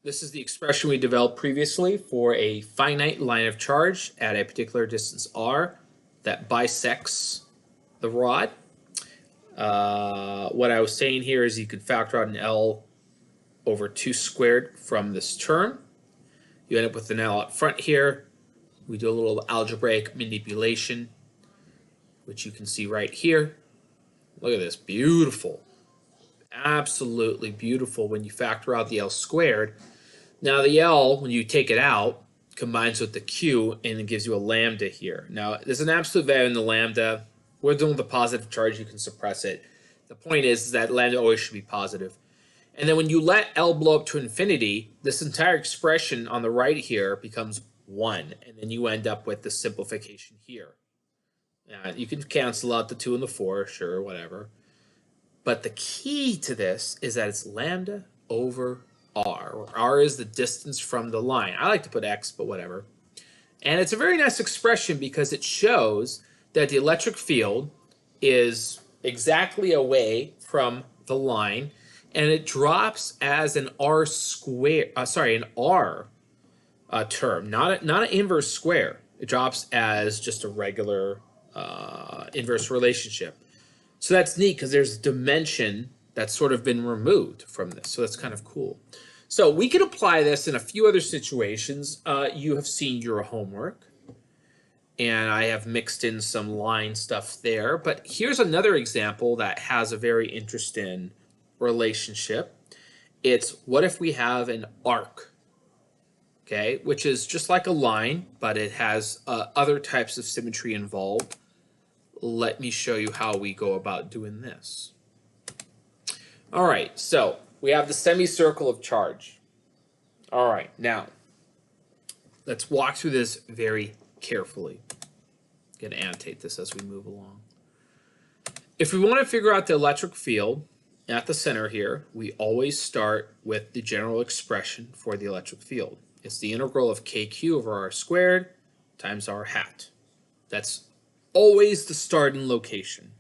This is the expression we developed previously for a finite line of charge at a particular distance r that bisects the rod. What I was saying here is you could factor out an L over 2 squared from this term. You end up with an L up front here. We do a little algebraic manipulation, which you can see right here. Look at this, beautiful. Absolutely beautiful when you factor out the L squared. Now the L, when you take it out, combines with the Q and it gives you a lambda here. Now there's an absolute value in the lambda. We're dealing with a positive charge, you can suppress it. The point is that lambda always should be positive. And then when you let L blow up to infinity, this entire expression on the right here becomes 1. And then you end up with the simplification here. You can cancel out the 2 and the 4, sure, whatever. But the key to this is that it's lambda over r, where r is the distance from the line. I like to put x, but whatever. And it's a very nice expression because it shows that the electric field is exactly away from the line, and it drops as an r square. An r term, not an inverse square. It drops as just a regular inverse relationship. So that's neat because there's a dimension that's sort of been removed from this. So that's kind of cool. So we can apply this in a few other situations. You have seen your homework, and I have mixed in some line stuff there. But here's another example that has a very interesting relationship. It's what if we have an arc, okay, which is just like a line, but it has other types of symmetry involved. Let me show you how we go about doing this. All right, so we have the semicircle of charge. All right, now let's walk through this very carefully. I'm going to annotate this as we move along. If we want to figure out the electric field at the center here, we always start with the general expression for the electric field. It's the integral of kq over r squared times r hat. That's always the starting location.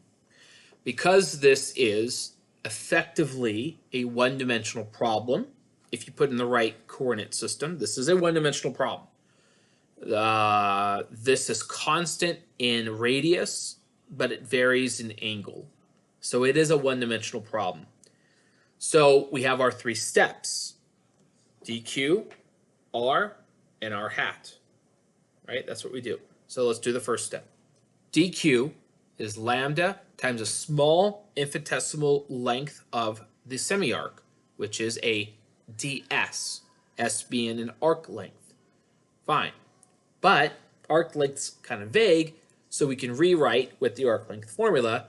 Because this is effectively a one-dimensional problem, if you put in the right coordinate system, this is a one-dimensional problem. This is constant in radius, but it varies in angle. So it is a one-dimensional problem. So we have our 3 steps: dq, r, and r hat. Right? That's what we do. So let's do the first step. dq is lambda times a small infinitesimal length of the semi-arc, which is a ds, s being an arc length. Fine. But arc length's kind of vague, so we can rewrite with the arc length formula.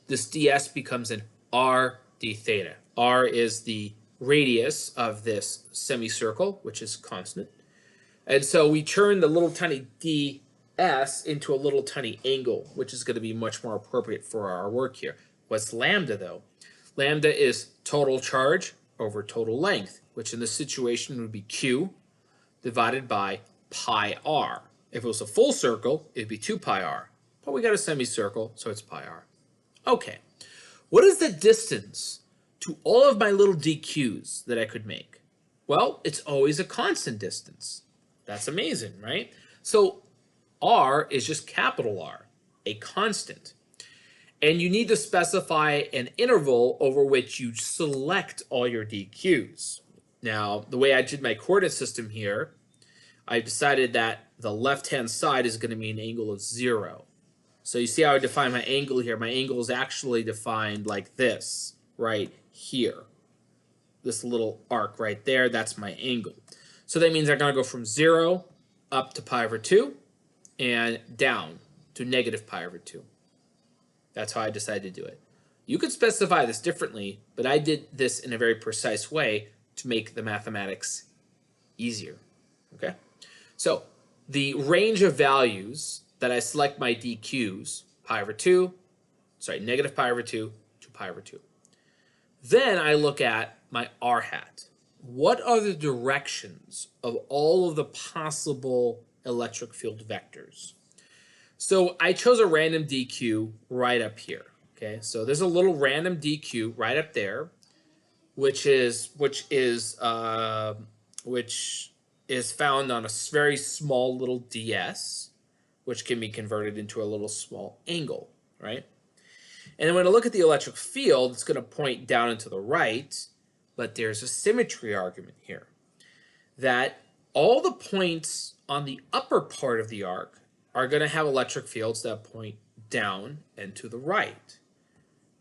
This ds becomes an r d theta. R is the radius of this semicircle, which is constant. And so we turn the little tiny ds into a little tiny angle, which is going to be much more appropriate for our work here. What's lambda, though? Lambda is total charge over total length, which in this situation would be q divided by pi r. If it was a full circle, it'd be 2 pi r. But we got a semicircle, so it's pi r. Okay, what is the distance to all of my little dq's that I could make? Well, it's always a constant distance. That's amazing, right? So r is just capital R, a constant. And you need to specify an interval over which you select all your dq's. Now, the way I did my coordinate system here, I decided that the left-hand side is going to be an angle of 0. So you see how I define my angle here? My angle is actually defined like this, right here. This little arc right there, that's my angle. So that means I'm going to go from 0 up to pi over 2 and down to negative pi over 2. That's how I decided to do it. You could specify this differently, but I did this in a very precise way to make the mathematics easier. Okay? So the range of values that I select my dq's, negative pi over 2 to pi over 2. Then I look at my r hat. What are the directions of all of the possible electric field vectors? So I chose a random dq right up here. Okay, so there's a little random dq right up there, which is which is found on a very small little ds, which can be converted into a little small angle, right? And then when I look at the electric field, it's going to point down and to the right, but there's a symmetry argument here that all the points on the upper part of the arc are going to have electric fields that point down and to the right.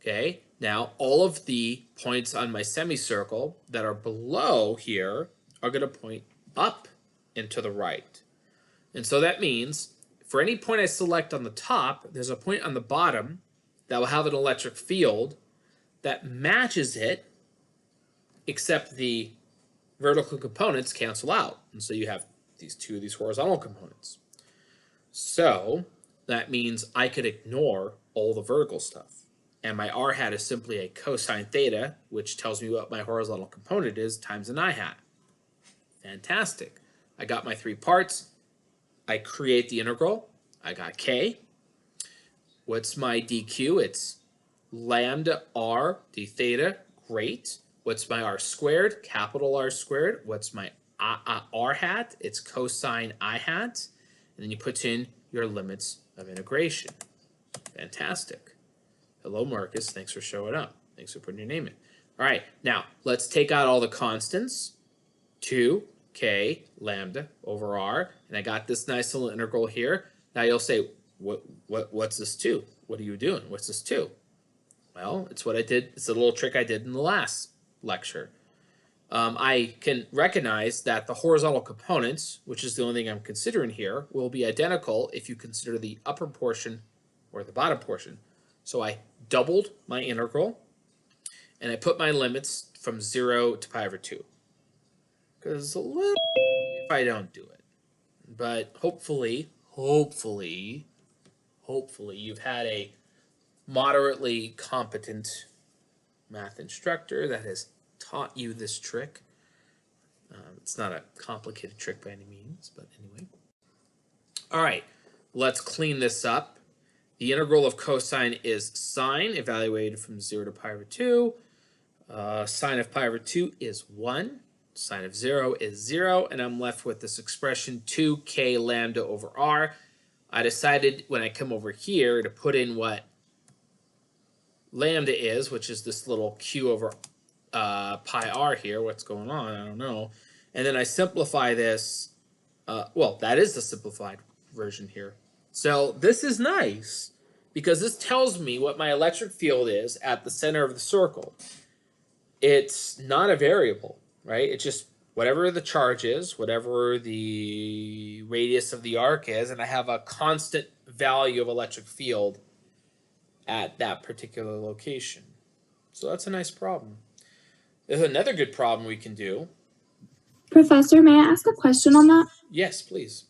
Okay, now all of the points on my semicircle that are below here are going to point up and to the right. And so that means for any point I select on the top, there's a point on the bottom that will have an electric field that matches it, except the vertical components cancel out. And so you have these two of these horizontal components. So that means I could ignore all the vertical stuff. And my r hat is simply a cosine theta, which tells me what my horizontal component is, times an I hat. Fantastic. I got my three parts. I create the integral. I got k. What's my dq? It's lambda r d theta. Great. What's my r squared? Capital R squared. What's my r hat? It's cosine I hat. And then you put in your limits of integration. Fantastic. Hello, Marcus. Thanks for showing up. Thanks for putting your name in. All right. Now, let's take out all the constants. 2k lambda over r. And I got this nice little integral here. Now you'll say, what's this 2? What are you doing? What's this 2? Well, it's what I did. It's a little trick I did in the last lecture. I can recognize that the horizontal components, which is the only thing I'm considering here, will be identical if you consider the upper portion or the bottom portion. So I doubled my integral, and I put my limits from 0 to pi over 2. Because it's a little if I don't do it. But hopefully, you've had a moderately competent math instructor that has taught you this trick. It's not a complicated trick by any means, but anyway. All right, let's clean this up. The integral of cosine is sine, evaluated from 0 to pi over 2. Sine of pi over 2 is 1. Sine of 0 is 0, and I'm left with this expression 2k lambda over r. I decided when I come over here to put in what lambda is, which is this little q over pi r here. What's going on? I don't know. And then I simplify this. Well, that is the simplified version here. So this is nice because this tells me what my electric field is at the center of the circle. It's not a variable, right? It's just whatever the charge is, whatever the radius of the arc is, and I have a constant value of electric field at that particular location. So that's a nice problem. There's another good problem we can do. Professor, may I ask a question on that? Yes, please.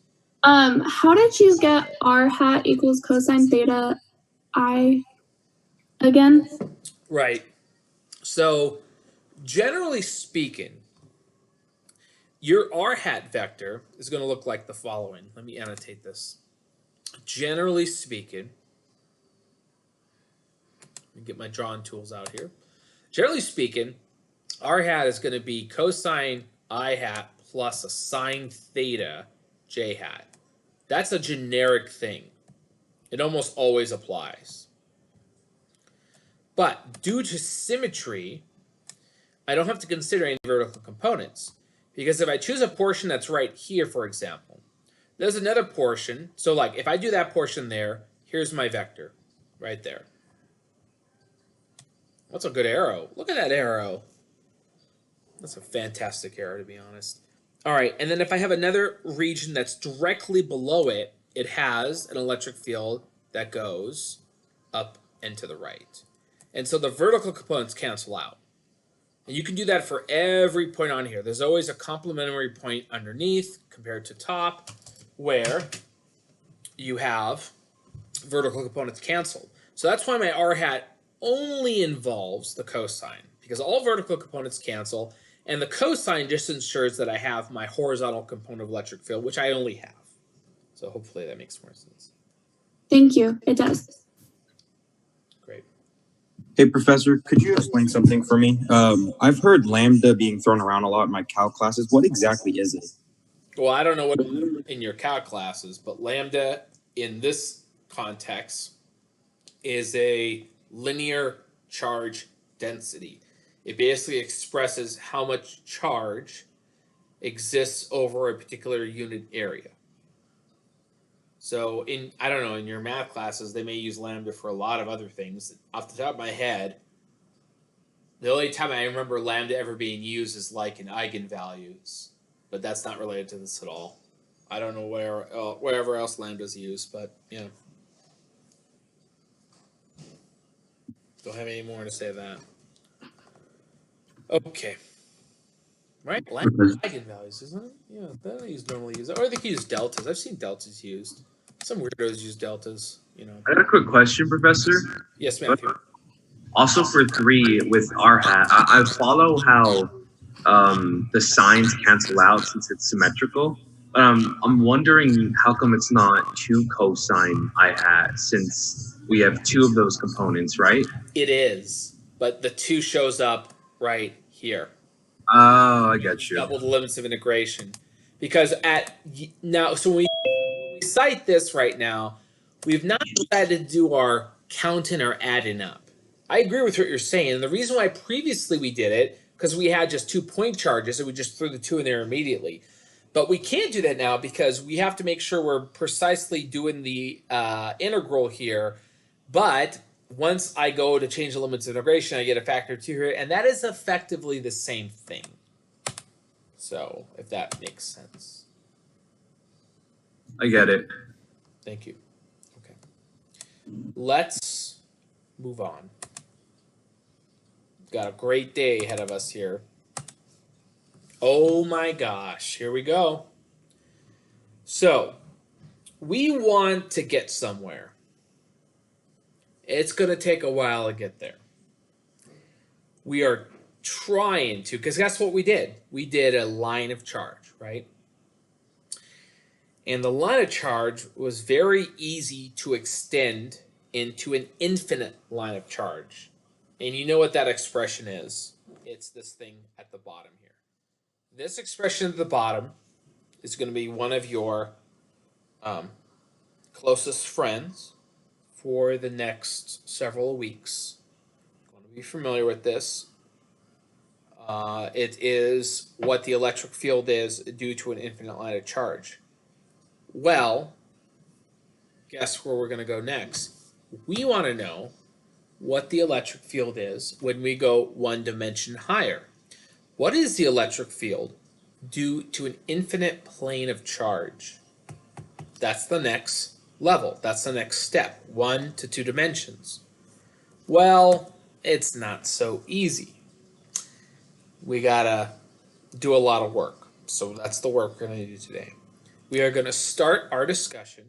How did you get r hat equals cosine theta I again? Right. So generally speaking, your r hat vector is going to look like the following. Let me annotate this. Generally speaking, let me get my drawing tools out here. Generally speaking, r hat is going to be cosine I hat plus a sine theta j hat. That's a generic thing. It almost always applies. But due to symmetry, I don't have to consider any vertical components. Because if I choose a portion that's right here, for example, there's another portion. So like if I do that portion there, here's my vector right there. That's a good arrow. Look at that arrow. That's a fantastic arrow, to be honest. All right, and then if I have another region that's directly below it, it has an electric field that goes up and to the right. And so the vertical components cancel out. And you can do that for every point on here. There's always a complementary point underneath compared to top where you have vertical components canceled. So that's why my r hat only involves the cosine, because all vertical components cancel, and the cosine just ensures that I have my horizontal component of electric field, which I only have. So hopefully that makes more sense. Thank you. It does. Great. Hey, Professor, could you explain something for me? I've heard lambda being thrown around a lot in my calc classes. What exactly is it? Well, I don't know what in your calc classes, but lambda in this context is a linear charge density. It basically expresses how much charge exists over a particular unit area. So I don't know, in your math classes, they may use lambda for a lot of other things. Off the top of my head, the only time I remember lambda ever being used is like in eigenvalues, but that's not related to this at all. I don't know wherever else lambda's used, but yeah. Don't have any more to say that. Okay. Right? Lambda eigenvalues, isn't it? Yeah, that is normally used. Or they can use deltas. I've seen deltas used. Some weirdos use deltas, you know. I got a quick question, Professor. Yes, Matthew. Also for 3 with R hat, I follow how the signs cancel out since it's symmetrical. But I'm wondering how come it's not 2 cosine I hat since we have 2 of those components, right? It is, but the 2 shows up right here. Oh, I get you. Double the limits of integration. Because so when we cite this right now, we've not decided to do our counting or adding up. I agree with what you're saying. And the reason why previously we did it, because we had just 2 point charges and we just threw the 2 in there immediately. But we can't do that now because we have to make sure we're precisely doing the integral here. But once I go to change the limits of integration, I get a factor of 2 here. And that is effectively the same thing. So, if that makes sense. I get it. Thank you. Okay. Let's move on. We've got a great day ahead of us here. Oh my gosh, here we go. So, we want to get somewhere. It's going to take a while to get there. We are trying to, because that's what we did. We did a line of charge, right? And the line of charge was very easy to extend into an infinite line of charge. And you know what that expression is. It's this thing at the bottom here. This expression at the bottom is going to be one of your closest friends for the next several weeks. You're going to be familiar with this. It is what the electric field is due to an infinite line of charge. Well, guess where we're going to go next? We want to know what the electric field is when we go 1 dimension higher. What is the electric field due to an infinite plane of charge? That's the next level. That's the next step, 1 to 2 dimensions. Well, it's not so easy. We gotta do a lot of work. So that's the work we're going to do today. We are going to start our discussion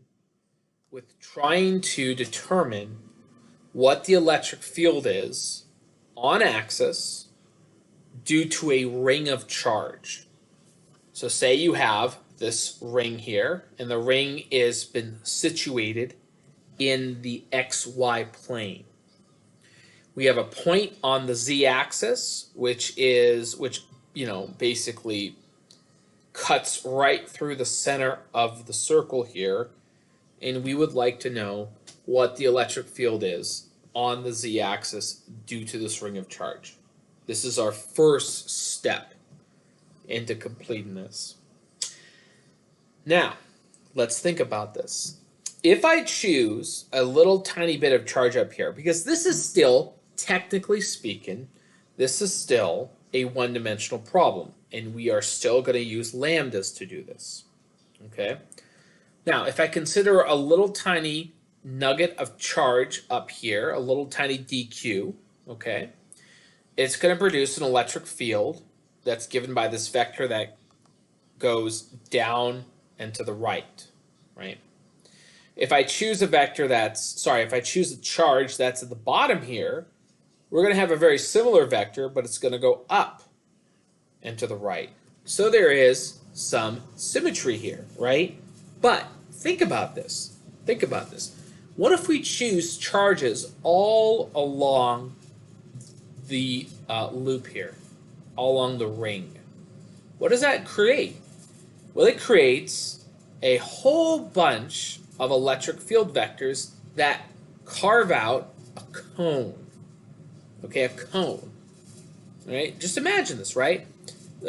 with trying to determine what the electric field is on axis due to a ring of charge. So say you have this ring here, and the ring has been situated in the XY plane. We have a point on the z-axis, which basically cuts right through the center of the circle here, and we would like to know what the electric field is on the z-axis due to this ring of charge. This is our first step into completing this. Now, let's think about this. If I choose a little tiny bit of charge up here, because this is still, technically speaking, this is still a one-dimensional problem, and we are still going to use lambdas to do this. Okay? Now, if I consider a little tiny nugget of charge up here, a little tiny dq, okay, it's going to produce an electric field that's given by this vector that goes down and to the right, right? If I choose a vector if I choose a charge that's at the bottom here, we're going to have a very similar vector, but it's going to go up and to the right. So there is some symmetry here, right? But think about this. Think about this. What if we choose charges all along the loop here, all along the ring. What does that create? Well, it creates a whole bunch of electric field vectors that carve out a cone. Okay, a cone. All right, just imagine this, right?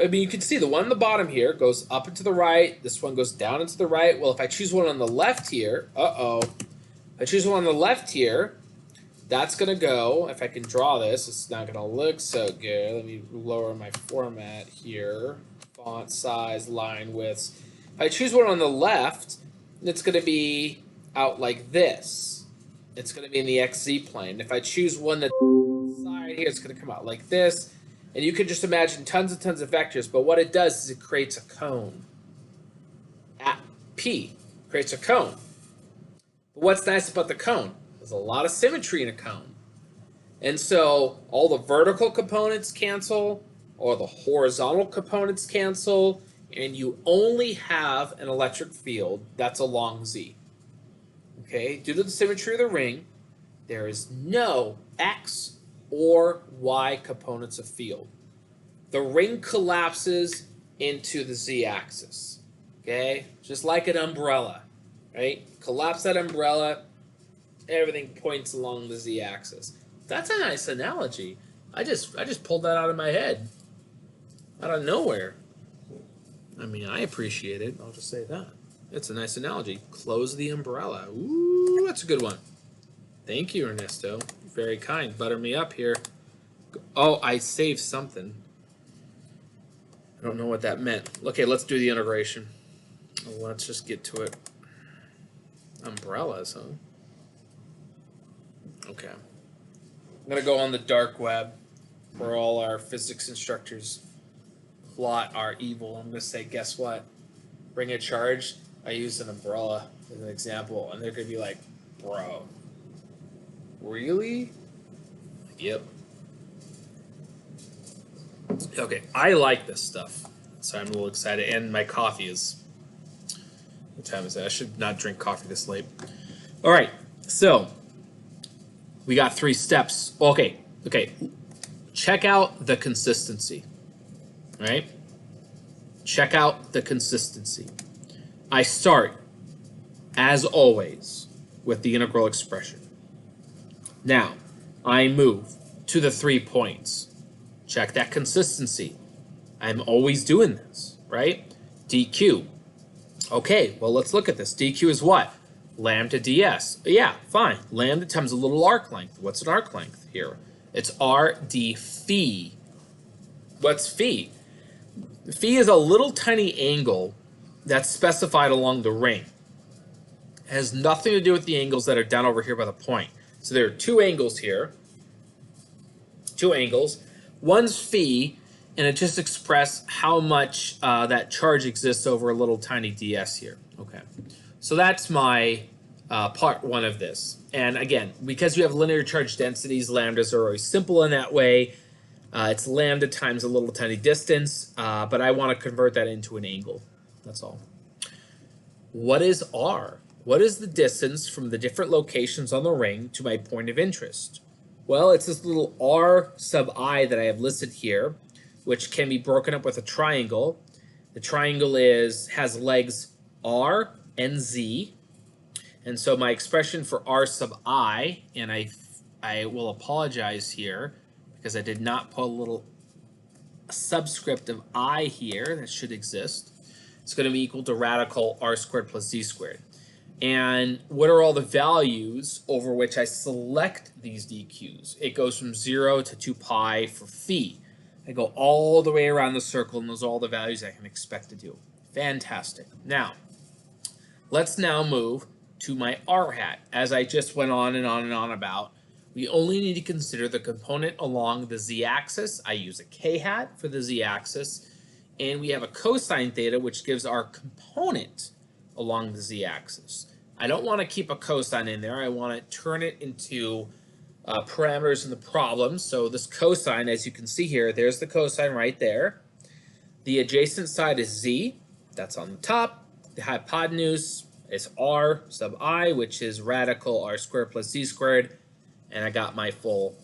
I mean, you can see the one on the bottom here goes up and to the right. This one goes down and to the right. Well, if I choose one on the left here, if I choose one on the left here, that's going to go, if I can draw this, it's not going to look so good. Let me lower my format here. Font size, line widths. If I choose one on the left, it's going to be out like this. It's going to be in the XZ plane. If I choose one that's on the side here, it's going to come out like this. And you can just imagine tons and tons of vectors, but what it does is it creates a cone. At P creates a cone. But what's nice about the cone? There's a lot of symmetry in a cone. And so all the vertical components cancel, or the horizontal components cancel, and you only have an electric field that's along Z. Okay, due to the symmetry of the ring, there is no X or Y components of field. The ring collapses into the Z-axis. Okay, just like an umbrella, right? Collapse that umbrella, everything points along the Z-axis. That's a nice analogy. I just pulled that out of my head, out of nowhere. I mean, I appreciate it. I'll just say that. It's a nice analogy. Close the umbrella. Ooh, that's a good one. Thank you, Ernesto. Very kind. Butter me up here. Oh, I saved something. I don't know what that meant. Okay, let's do the integration. Let's just get to it. Umbrellas, huh? Okay. I'm going to go on the dark web where all our physics instructors plot our evil. I'm going to say, guess what? Bring a charge. I used an umbrella as an example, and they're going to be like, bro, really? Yep. Okay, I like this stuff, so I'm a little excited, and my coffee is... What time is it? I should not drink coffee this late. All right, so we got 3 steps. Okay. Check out the consistency, right? Check out the consistency. I start, as always, with the integral expression. Now, I move to the 3 points. Check that consistency. I'm always doing this, right? dq. Okay, well, let's look at this. dq is what? Lambda ds. Yeah, fine. Lambda times a little arc length. What's an arc length here? It's r d phi. What's phi? Phi is a little tiny angle that's specified along the ring. It has nothing to do with the angles that are down over here by the point. So there are 2 angles here. 2 angles. One's phi, and it just expresses how much that charge exists over a little tiny ds here. Okay, so that's my part 1 of this. And again, because you have linear charge densities, lambdas are always simple in that way. It's lambda times a little tiny distance, but I want to convert that into an angle. That's all. What is r? What is the distance from the different locations on the ring to my point of interest? Well, it's this little r sub I that I have listed here, which can be broken up with a triangle. The triangle has legs r and z. And so my expression for r sub I, and I will apologize here because I did not put a little subscript of I here that should exist. It's going to be equal to radical r squared plus z squared. And what are all the values over which I select these dq's? It goes from 0 to 2 pi for phi. I go all the way around the circle, and those are all the values I can expect to do. Fantastic. Now, let's now move to my r hat. As I just went on and on and on about, we only need to consider the component along the z-axis. I use a k hat for the z-axis, and we have a cosine theta, which gives our component along the z-axis. I don't want to keep a cosine in there. I want to turn it into parameters in the problem. So this cosine, as you can see here, there's the cosine right there. The adjacent side is z. That's on the top. The hypotenuse is r sub I, which is radical r squared plus z squared. And I got my full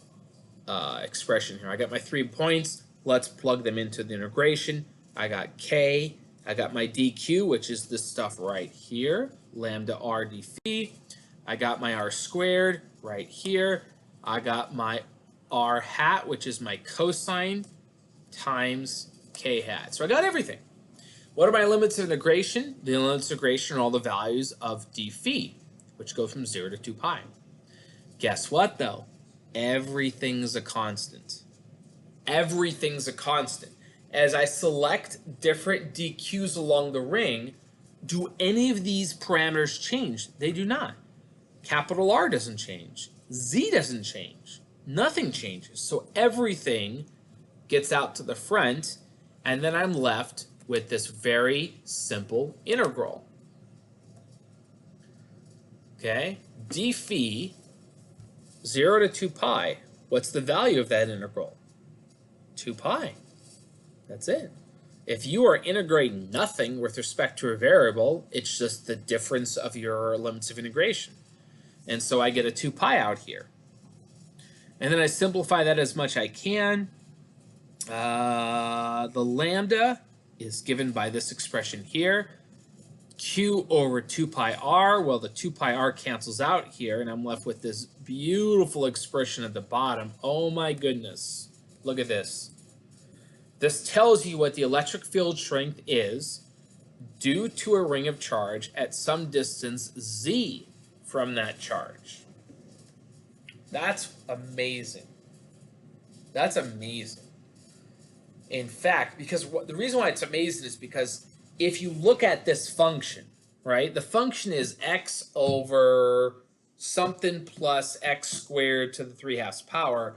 expression here. I got my 3 points. Let's plug them into the integration. I got K. I got my dq, which is this stuff right here, lambda r d phi. I got my r squared right here. I got my r hat, which is my cosine, times k hat. So I got everything. What are my limits of integration? The limits of integration are all the values of d phi, which go from 0 to 2 pi. Guess what, though? Everything's a constant. Everything's a constant. As I select different dq's along the ring, do any of these parameters change? They do not. Capital R doesn't change. Z doesn't change. Nothing changes. So everything gets out to the front, and then I'm left with this very simple integral. Okay? D phi, 0 to 2 pi. What's the value of that integral? 2 pi. That's it. If you are integrating nothing with respect to a variable, it's just the difference of your limits of integration. And so I get a 2 pi out here. And then I simplify that as much as I can. The lambda is given by this expression here. Q over 2 pi r. Well, the 2 pi r cancels out here, and I'm left with this beautiful expression at the bottom. Oh my goodness. Look at this. This tells you what the electric field strength is due to a ring of charge at some distance z from that charge. That's amazing. That's amazing. In fact, because the reason why it's amazing is because if you look at this function, right, the function is x over something plus x squared to the 3/2 power.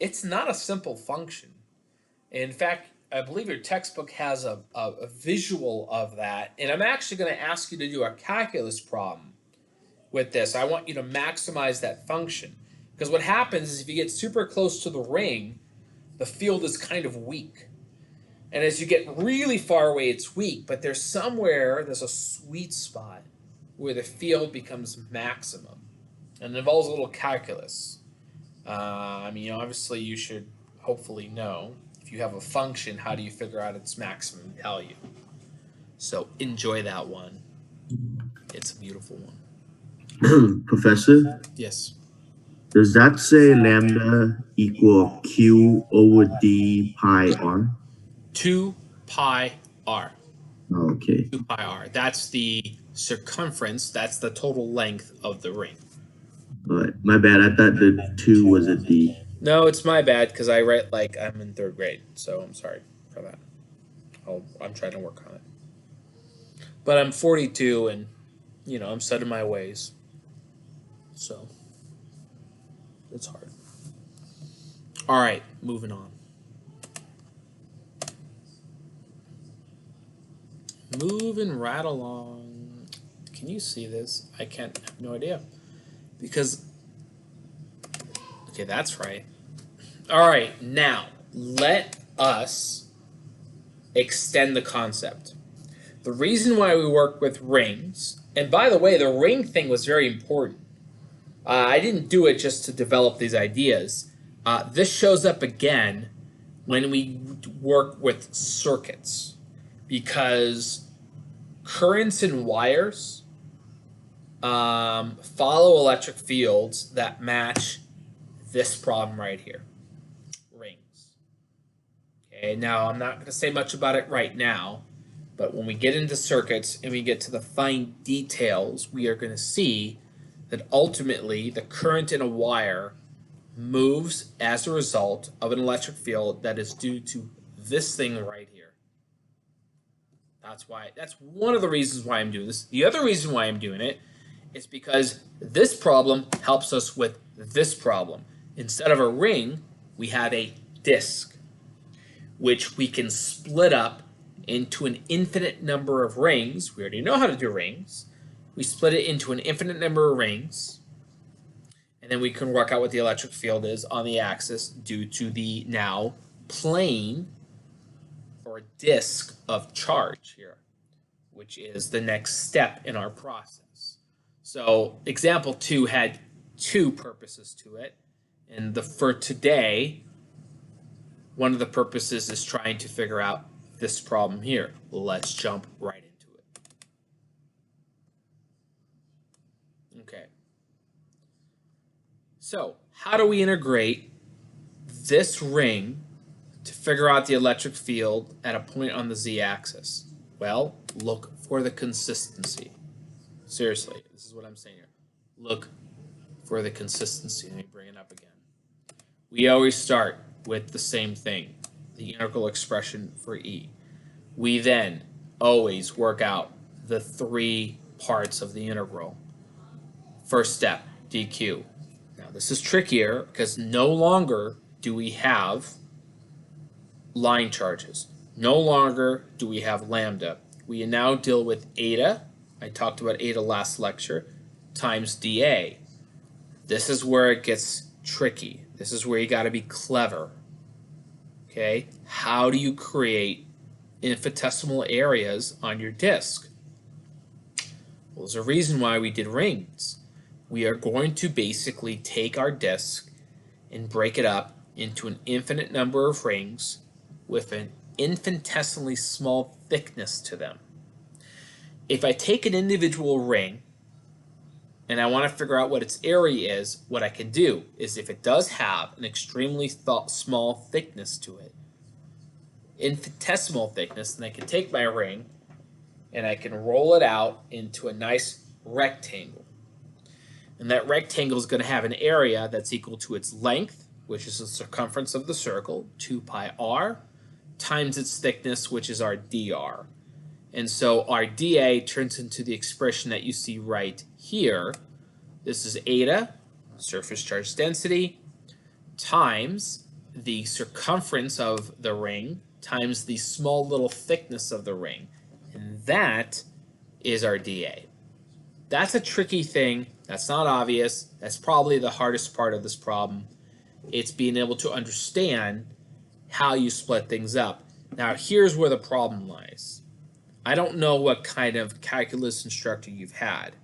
It's not a simple function. In fact, I believe your textbook has a visual of that, and I'm actually going to ask you to do a calculus problem with this. I want you to maximize that function, because what happens is if you get super close to the ring, the field is kind of weak. And as you get really far away, it's weak, but there's a sweet spot where the field becomes maximum. And it involves a little calculus. Obviously you should hopefully know. If you have a function, how do you figure out its maximum value? So enjoy that one. It's a beautiful one. Professor, Yes. does that say lambda equal q over d pi r? 2 pi r. Okay. 2 pi r. That's the circumference. That's the total length of the ring. All right. My bad. I thought the 2 was a d. No, it's my bad because I write like I'm in 3rd grade. So I'm sorry for that. I'm trying to work on it. But I'm 42 and, I'm set in my ways. So it's hard. All right, moving on. Moving right along. Can you see this? I can't. I have no idea. Because, okay, that's right. All right, now let us extend the concept. The reason why we work with rings, and by the way, the ring thing was very important. I didn't do it just to develop these ideas. This shows up again when we work with circuits, because currents in wires follow electric fields that match this problem right here, rings. Okay, now I'm not going to say much about it right now, but when we get into circuits and we get to the fine details, we are going to see that ultimately the current in a wire moves as a result of an electric field that is due to this thing right here. That's one of the reasons why I'm doing this. The other reason why I'm doing it is because this problem helps us with this problem. Instead of a ring, we have a disk, which we can split up into an infinite number of rings. We already know how to do rings. We split it into an infinite number of rings, and then we can work out what the electric field is on the axis due to the now plane or disk of charge here, which is the next step in our process. So example 2 had 2 purposes to it. And for today, one of the purposes is trying to figure out this problem here. Let's jump right into it. Okay. So, how do we integrate this ring to figure out the electric field at a point on the z-axis? Well, look for the consistency. Seriously, this is what I'm saying here. Look for the consistency. Let me bring it up again. We always start with the same thing, the integral expression for E. We then always work out the three parts of the integral. First step, dq. Now this is trickier because no longer do we have line charges. No longer do we have lambda. We now deal with eta. I talked about eta last lecture, times dA. This is where it gets tricky. This is where you got to be clever. Okay? How do you create infinitesimal areas on your disk? Well, there's a reason why we did rings. We are going to basically take our disk and break it up into an infinite number of rings with an infinitesimally small thickness to them. If I take an individual ring and I want to figure out what its area is, what I can do is if it does have an extremely small thickness to it, infinitesimal thickness, then I can take my ring and I can roll it out into a nice rectangle. And that rectangle is going to have an area that's equal to its length, which is the circumference of the circle, 2 pi r, times its thickness, which is our dr. And so our dA turns into the expression that you see right here. This is eta, surface charge density, times the circumference of the ring, times the small little thickness of the ring. And that is our dA. That's a tricky thing. That's not obvious. That's probably the hardest part of this problem. It's being able to understand how you split things up. Now, here's where the problem lies. I don't know what kind of calculus instructor you've had.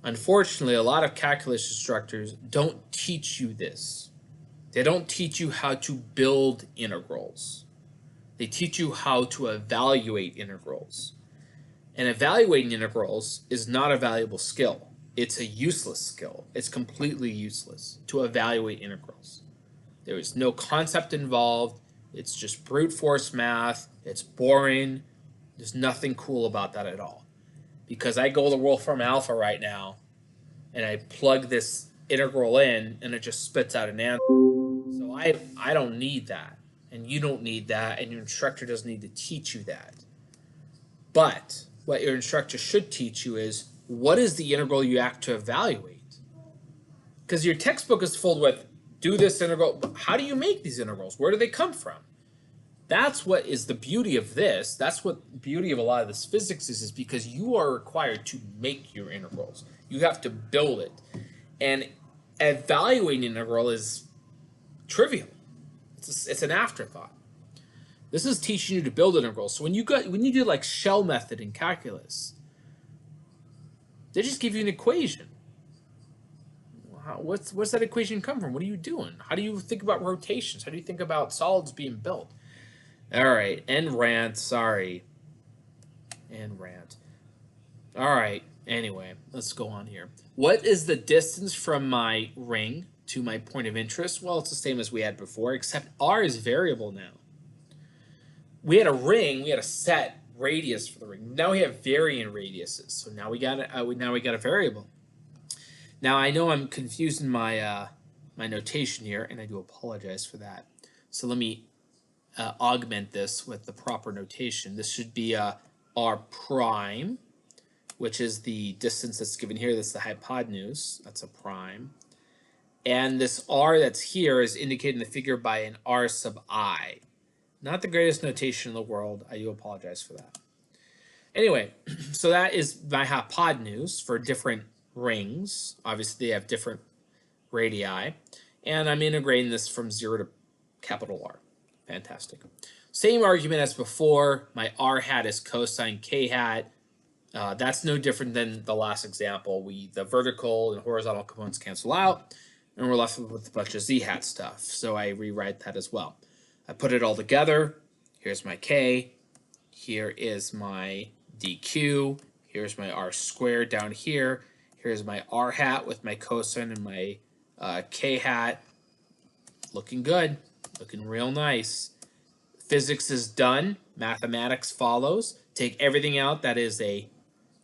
Unfortunately, a lot of calculus instructors don't teach you this. They don't teach you how to build integrals. They teach you how to evaluate integrals. And evaluating integrals is not a valuable skill. It's a useless skill. It's completely useless to evaluate integrals. There is no concept involved. It's just brute force math. It's boring. There's nothing cool about that at all. Because I go to Wolfram Alpha right now and I plug this integral in and it just spits out an answer. So I don't need that. And you don't need that. And your instructor doesn't need to teach you that. But what your instructor should teach you is what is the integral you have to evaluate? Because your textbook is filled with do this integral. How do you make these integrals? Where do they come from? That's what is the beauty of this. That's what the beauty of a lot of this physics is because you are required to make your integrals. You have to build it. And evaluating an integral is trivial. It's an afterthought. This is teaching you to build integrals. So when you do like shell method in calculus, they just give you an equation. What's that equation come from? What are you doing? How do you think about rotations? How do you think about solids being built? All right, end rant. Sorry, end rant. All right. Anyway, let's go on here. What is the distance from my ring to my point of interest? Well, it's the same as we had before, except r is variable now. We had a ring, we had a set radius for the ring. Now we have varying radiuses. So now we got a variable. Now I know I'm confusing my my notation here, and I do apologize for that. So let me augment this with the proper notation. This should be r prime, which is the distance that's given here. That's the hypotenuse. That's a prime. And this r that's here is indicated in the figure by an r sub I. Not the greatest notation in the world. I do apologize for that. Anyway, so that is my hypotenuse for different rings. Obviously, they have different radii. And I'm integrating this from 0 to capital R. Fantastic. Same argument as before. My r hat is cosine k hat. That's no different than the last example. The vertical and horizontal components cancel out. and we're left with a bunch of z hat stuff. So I rewrite that as well. I put it all together. Here's my k. Here is my dq. Here's my r squared down here. Here's my r hat with my cosine and my k hat. Looking good. Looking real nice. Physics is done. Mathematics follows. Take everything out that is a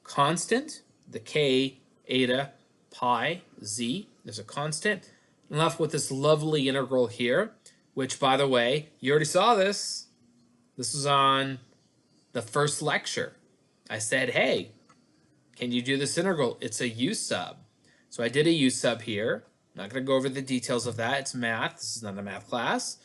constant. The k, eta, pi, z is a constant. I'm left with this lovely integral here, which, by the way, you already saw this. This was on the first lecture. I said, hey, can you do this integral? It's a u sub. So I did a u sub here. I'm not going to go over the details of that. It's math. This is not a math class.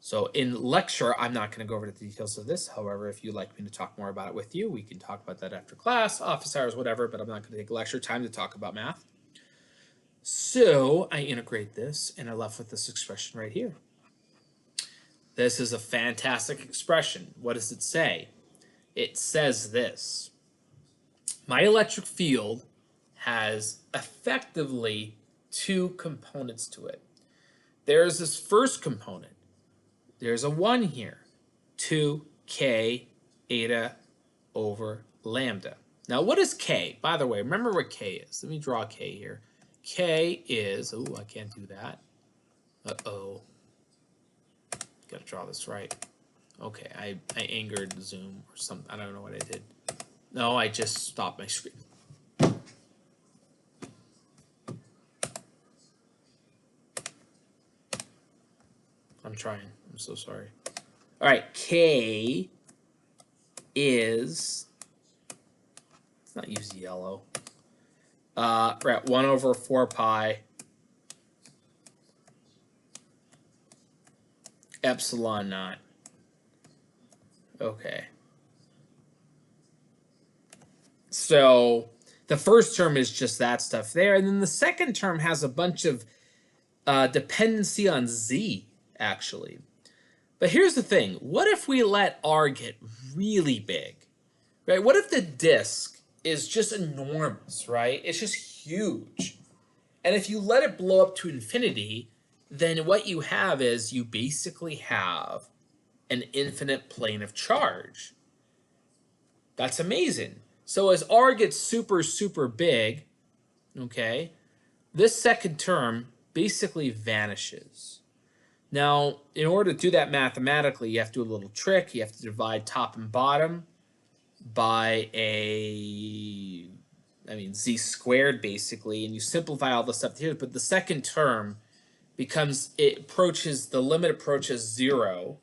So in lecture, I'm not going to go over the details of this. However, if you'd like me to talk more about it with you, we can talk about that after class, office hours, whatever, but I'm not going to take lecture time to talk about math. So I integrate this, and I'm left with this expression right here. This is a fantastic expression. What does it say? It says this. My electric field has effectively two components to it. There's this first component. There's a 1 here. 2k eta over lambda. Now, what is k? By the way, remember what k is. Let me draw k here. K is, oh, I can't do that. Uh-oh. Got to draw this right. Okay, I angered Zoom or something. I don't know what I did. No, I just stopped my screen. I'm trying. I'm so sorry. All right, K is, let's not use yellow. We're at 1 over 4 pi epsilon naught. Okay. So the first term is just that stuff there. And then the second term has a bunch of dependency on z, actually. But here's the thing. What if we let R get really big? Right? What if the disk is just enormous, right? It's just huge. And if you let it blow up to infinity, then what you have is you basically have an infinite plane of charge. That's amazing. So as R gets super, super big, okay, this second term basically vanishes. Now, in order to do that mathematically, you have to do a little trick. You have to divide top and bottom by z squared, basically, and you simplify all this stuff here. But the second term becomes, the limit approaches 0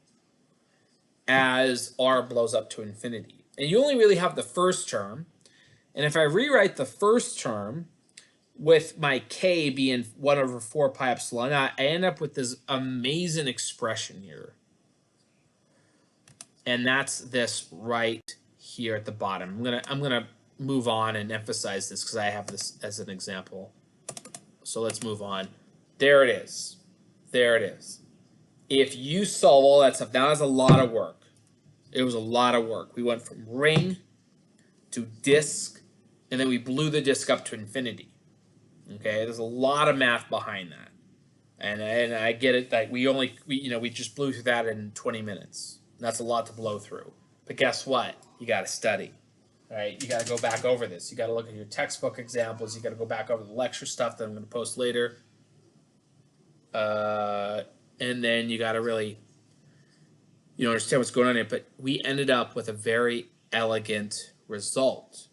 as R blows up to infinity. And you only really have the first term. And if I rewrite the first term with my k being 1 over 4 pi epsilon naught, I end up with this amazing expression here. And that's this right here at the bottom. I'm gonna move on and emphasize this because I have this as an example. So let's move on. There it is. There it is. If you solve all that stuff, that was a lot of work. It was a lot of work. We went from ring to disk, and then we blew the disk up to infinity. Okay, there's a lot of math behind that, and I get it. Like we just blew through that in 20 minutes. That's a lot to blow through. But guess what? You got to study. All right, you got to go back over this. You got to look at your textbook examples. You got to go back over the lecture stuff that I'm going to post later. And then you got to really, understand what's going on here. But we ended up with a very elegant result.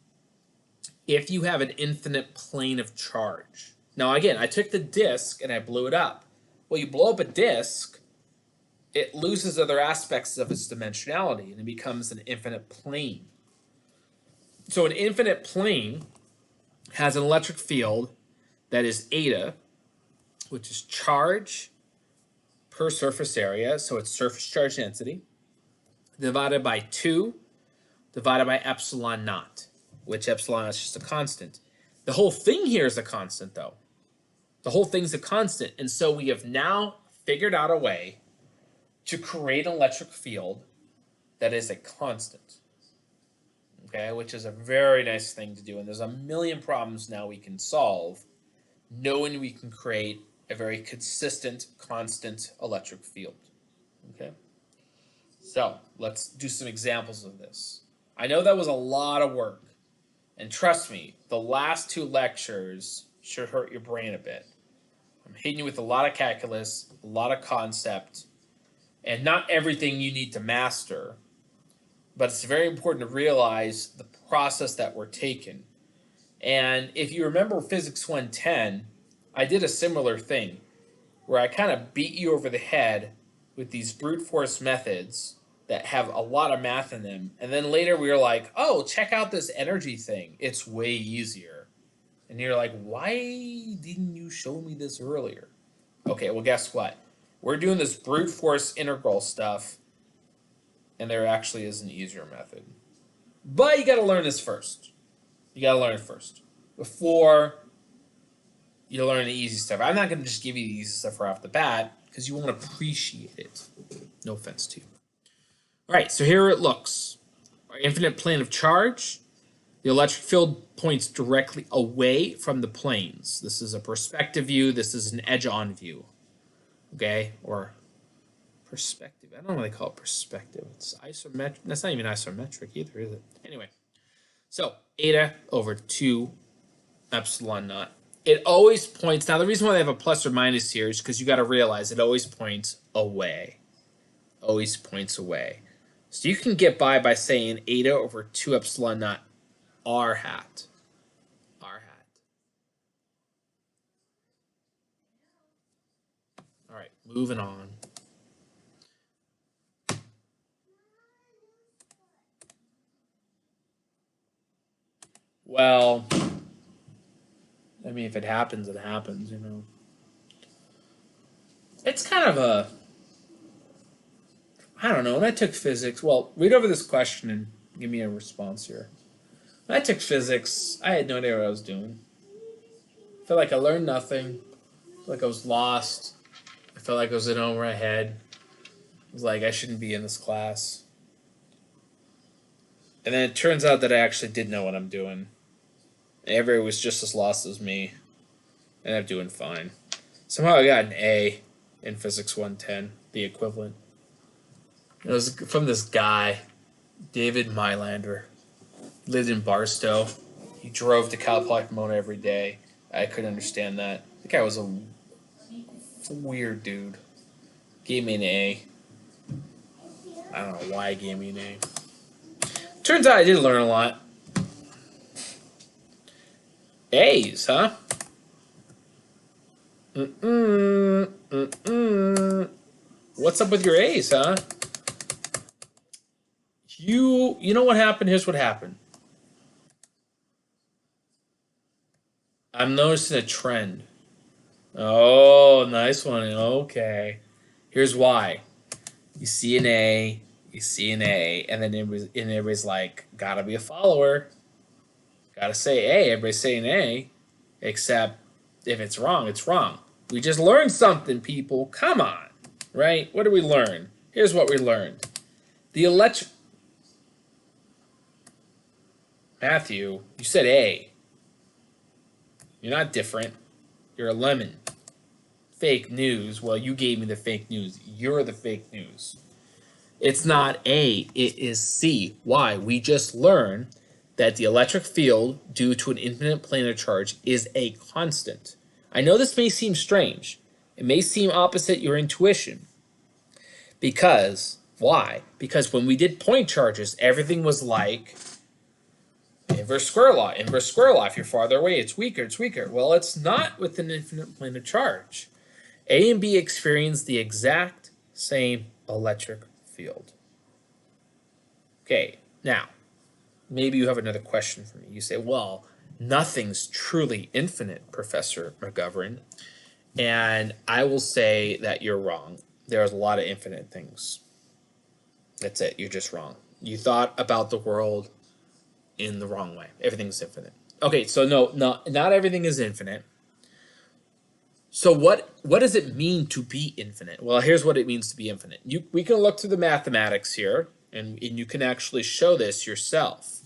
If you have an infinite plane of charge. Now, again, I took the disk and I blew it up. Well, you blow up a disk, it loses other aspects of its dimensionality, and it becomes an infinite plane. So an infinite plane has an electric field that is eta, which is charge per surface area, so it's surface charge density, divided by 2, divided by epsilon naught, which epsilon is just a constant. The whole thing here is a constant, though. The whole thing's a constant, and so we have now figured out a way to create an electric field that is a constant, okay, which is a very nice thing to do, and there's a million problems now we can solve knowing we can create a very consistent, constant electric field. Okay? So let's do some examples of this. I know that was a lot of work. And trust me, the last 2 lectures should hurt your brain a bit. I'm hitting you with a lot of calculus, a lot of concept, and not everything you need to master. But it's very important to realize the process that we're taking. And if you remember Physics 110, I did a similar thing where I kind of beat you over the head with these brute force methods that have a lot of math in them. And then later we were like, oh, check out this energy thing. It's way easier. And you're like, why didn't you show me this earlier? Okay, well, guess what? We're doing this brute force integral stuff, and there actually is an easier method. But you got to learn this first. You got to learn it first before you learn the easy stuff. I'm not going to just give you the easy stuff right off the bat because you won't appreciate it. No offense to you. All right, so here it looks. Our infinite plane of charge. The electric field points directly away from the planes. This is a perspective view. This is an edge-on view. Okay, or perspective. I don't really call it perspective. It's isometric. That's not even isometric either, is it? Anyway, so eta over 2 epsilon naught. It always points. Now, the reason why they have a plus or minus here is because you got to realize it always points away. Always points away. So you can get by saying eta over 2 epsilon naught r hat. R hat. All right, moving on. Well, I mean, if it happens, it happens, you know. It's kind of a, I don't know, when I took physics, well, read over this question and give me a response here. When I took physics, I had no idea what I was doing. I felt like I learned nothing. I felt like I was lost. I felt like I was in over my head. I was like, I shouldn't be in this class. And then it turns out that I actually did know what I'm doing. Everybody was just as lost as me. And I'm doing fine. Somehow I got an A in Physics 110, the equivalent. It was from this guy, David Mylander. Lived in Barstow. He drove to Cal Poly Pomona every day. I couldn't understand that. The guy was a weird dude. Gave me an A. I don't know why he gave me an A. Turns out I did learn a lot. A's, huh? What's up with your A's, huh? You know what happened? Here's what happened. I'm noticing a trend. Oh, nice one. Okay. Here's why. You see an A, and then everybody's like, gotta be a follower. Gotta say A. Everybody's saying A, except if it's wrong, it's wrong. We just learned something, people. Come on. Right? What did we learn? Here's what we learned. The electric... Matthew, you said A. You're not different. You're a lemon. Fake news. Well, you gave me the fake news. You're the fake news. It's not A. It is C. Why? We just learned that the electric field, due to an infinite planar charge, is a constant. I know this may seem strange. It may seem opposite your intuition. Because, why? Because when we did point charges, everything was like inverse square law. Inverse square law. If you're farther away, it's weaker, it's weaker. Well, it's not with an infinite planar charge. A and B experience the exact same electric field. Okay, now, maybe you have another question for me. You say, well, nothing's truly infinite, Professor McGovern. And I will say that you're wrong. There's a lot of infinite things. That's it. You're just wrong. You thought about the world in the wrong way. Everything's infinite. Okay, so no, not everything is infinite. So what does it mean to be infinite? Well, here's what it means to be infinite. We can look through the mathematics here, and you can actually show this yourself.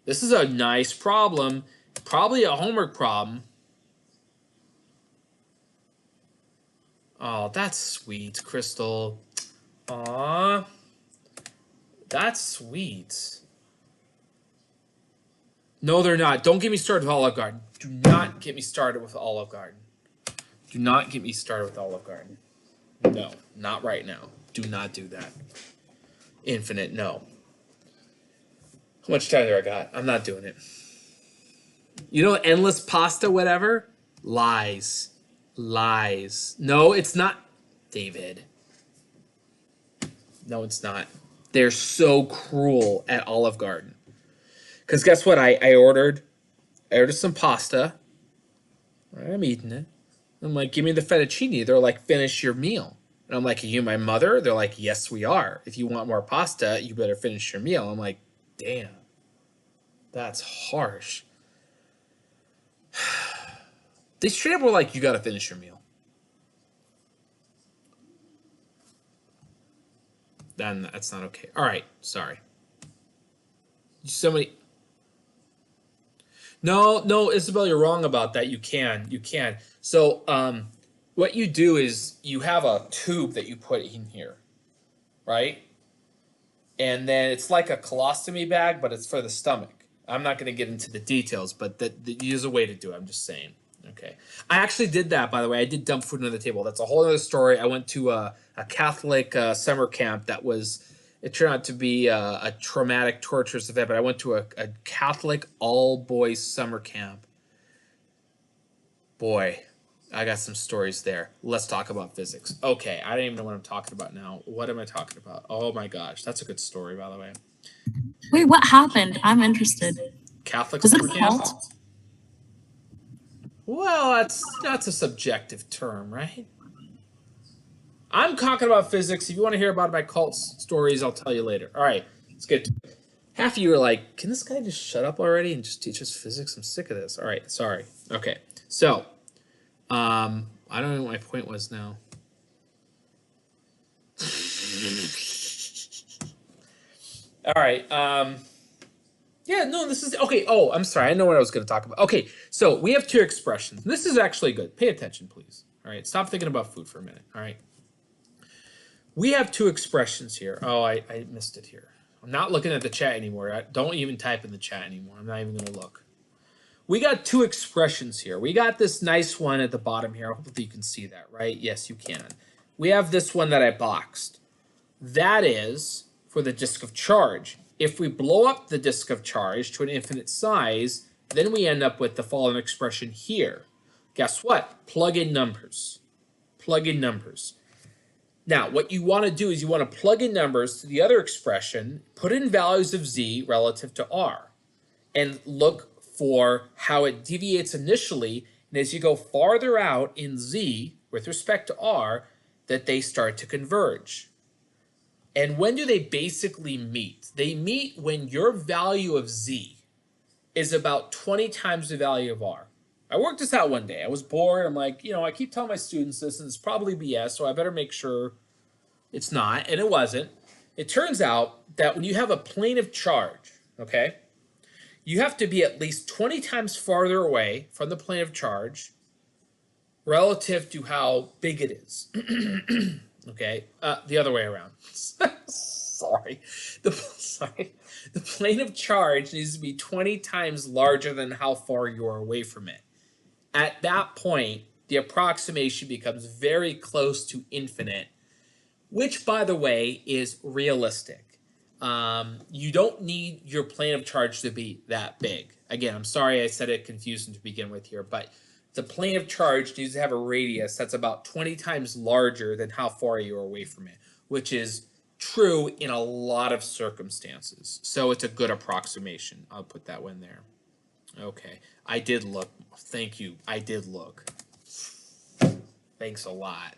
This is a nice problem, probably a homework problem. Oh, that's sweet, Crystal. Aw. That's sweet. No, they're not. Don't get me started with Olive Garden. Do not get me started with Olive Garden. Do not get me started with Olive Garden. No, not right now. Do not do that. Infinite, no. How much time do I got? I'm not doing it. You know, endless pasta, whatever? Lies. Lies. No, it's not. David. No, it's not. They're so cruel at Olive Garden. Because guess what? I ordered some pasta. I'm eating it. I'm like, give me the fettuccine. They're like, finish your meal. And I'm like, are you my mother? They're like, yes, we are. If you want more pasta, you better finish your meal. I'm like, damn. That's harsh. They straight up were like, you got to finish your meal. Then that's not okay. All right, sorry. Somebody. No, Isabel, you're wrong about that. You can. So, what you do is you have a tube that you put in here, right? And then it's like a colostomy bag, but it's for the stomach. I'm not going to get into the details, but that there's a way to do it. I'm just saying. Okay. I actually did that, by the way. I did dump food under the table. That's a whole other story. I went to a Catholic summer camp that was, it turned out to be a traumatic, torturous event, but I went to a Catholic all-boys summer camp. Boy, I got some stories there. Let's talk about physics. Okay, I don't even know what I'm talking about now. What am I talking about? Oh my gosh, that's a good story, by the way. Wait, what happened? I'm interested. Catholic Was it summer a camp? cult? Well, that's a subjective term, right? I'm talking about physics. If you want to hear about my cult stories, I'll tell you later. All right, let's get to it. Half of you are like, can this guy just shut up already and just teach us physics? I'm sick of this. All right, sorry. Okay, so I don't know what my point was now. All right. Yeah, no, this is okay. Oh, I'm sorry. I know what I was going to talk about. Okay, so we have two expressions. This is actually good. Pay attention, please. All right, stop thinking about food for a minute. All right. We have two expressions here. Oh, I missed it here. I'm not looking at the chat anymore. Don't even type in the chat anymore. I'm not even going to look. We got two expressions here. We got this nice one at the bottom here. Hopefully you can see that, right? Yes, you can. We have this one that I boxed. That is for the disk of charge. If we blow up the disk of charge to an infinite size, then we end up with the following expression here. Guess what? Plug in numbers. Plug in numbers. Now, what you want to do is you want to plug in numbers to the other expression, put in values of z relative to r, and look for how it deviates initially, and as you go farther out in z with respect to r, that they start to converge. And when do they basically meet? They meet when your value of z is about 20 times the value of r. I worked this out one day. I was bored. I'm like, I keep telling my students this, and it's probably BS, so I better make sure it's not, and it wasn't. It turns out that when you have a plane of charge, okay, you have to be at least 20 times farther away from the plane of charge relative to how big it is. Okay, the other way around. Sorry. The plane of charge needs to be 20 times larger than how far you are away from it. At that point, the approximation becomes very close to infinite, which, by the way, is realistic. You don't need your plane of charge to be that big. Again, I'm sorry I said it confusing to begin with here, but the plane of charge needs to have a radius that's about 20 times larger than how far you're away from it, which is true in a lot of circumstances. So it's a good approximation. I'll put that one there. Okay. I did look. Thank you. I did look. Thanks a lot.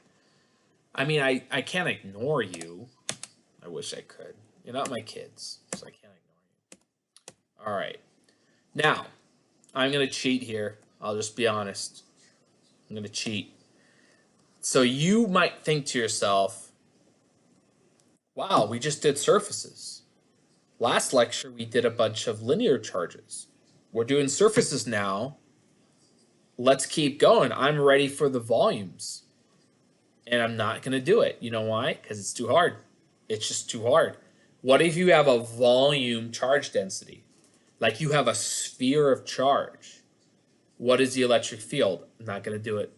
I mean, I can't ignore you. I wish I could. You're not my kids, so I can't ignore you. All right. Now, I'm going to cheat here. I'll just be honest. I'm going to cheat. So you might think to yourself, wow, we just did surfaces. Last lecture, we did a bunch of linear charges. We're doing surfaces now. Let's keep going. I'm ready for the volumes. And I'm not going to do it. You know why? Because it's too hard. It's just too hard. What if you have a volume charge density? Like you have a sphere of charge. What is the electric field? I'm not going to do it.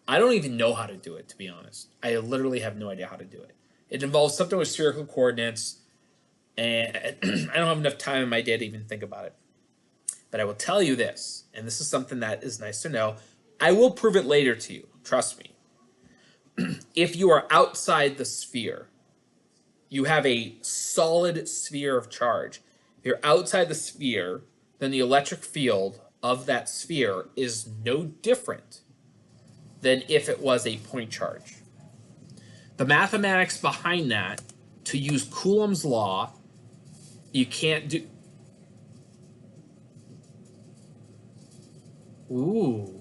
I don't even know how to do it, to be honest. I literally have no idea how to do it. It involves something with spherical coordinates, and I don't have enough time in my day to even think about it. But I will tell you this, and this is something that is nice to know. I will prove it later to you. Trust me. If you are outside the sphere, you have a solid sphere of charge. If you're outside the sphere, then the electric field of that sphere is no different than if it was a point charge. The mathematics behind that, to use Coulomb's law, you can't do... Ooh,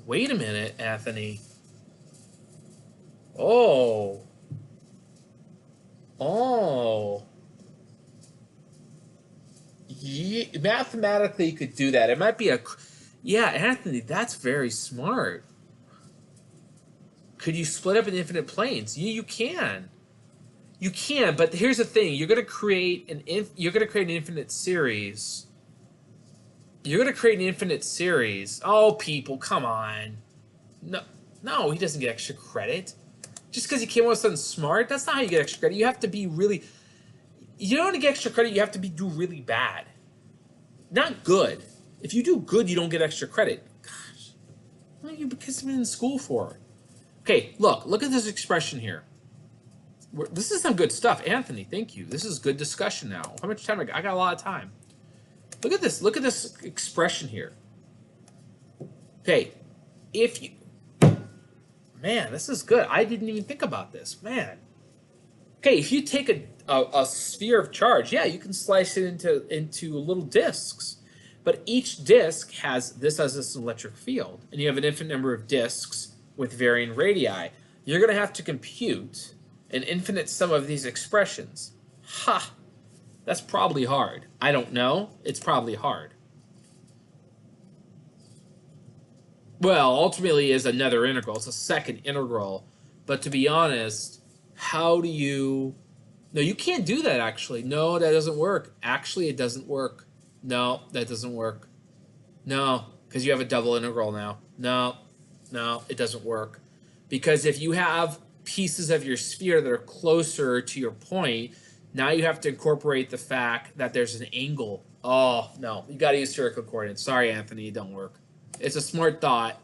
wait a minute, Anthony. Oh. Yeah, mathematically, you could do that. It might be a... Yeah, Anthony, that's very smart. Could you split up in infinite planes? Yeah, you can. You can, but here's the thing. You're going to create an infinite series. You're going to create an infinite series. Oh, people, come on. No, he doesn't get extra credit. Just because he came up with something smart, that's not how you get extra credit. You have to be really... You don't want to get extra credit, you have to do really bad. Not good. If you do good, you don't get extra credit. Gosh, what are you participating in school for? Okay, look at this expression here. This is some good stuff. Anthony, thank you. This is good discussion now. How much time? I got a lot of time. Look at this. Look at this expression here. Okay, if you... Man, this is good. I didn't even think about this. Man. Okay, if you take a sphere of charge, yeah, you can slice it into little disks. But each disk has this electric field. And you have an infinite number of disks with varying radii. You're going to have to compute an infinite sum of these expressions. Ha! That's probably hard. I don't know. It's probably hard. Well, ultimately is another integral. It's a second integral. But to be honest, how do you... No, you can't do that, actually. No, that doesn't work. Actually, it doesn't work. No, that doesn't work. No, because you have a double integral now. No, it doesn't work. Because if you have pieces of your sphere that are closer to your point, now you have to incorporate the fact that there's an angle. Oh, no, you got to use spherical coordinates. Sorry, Anthony, it don't work. It's a smart thought.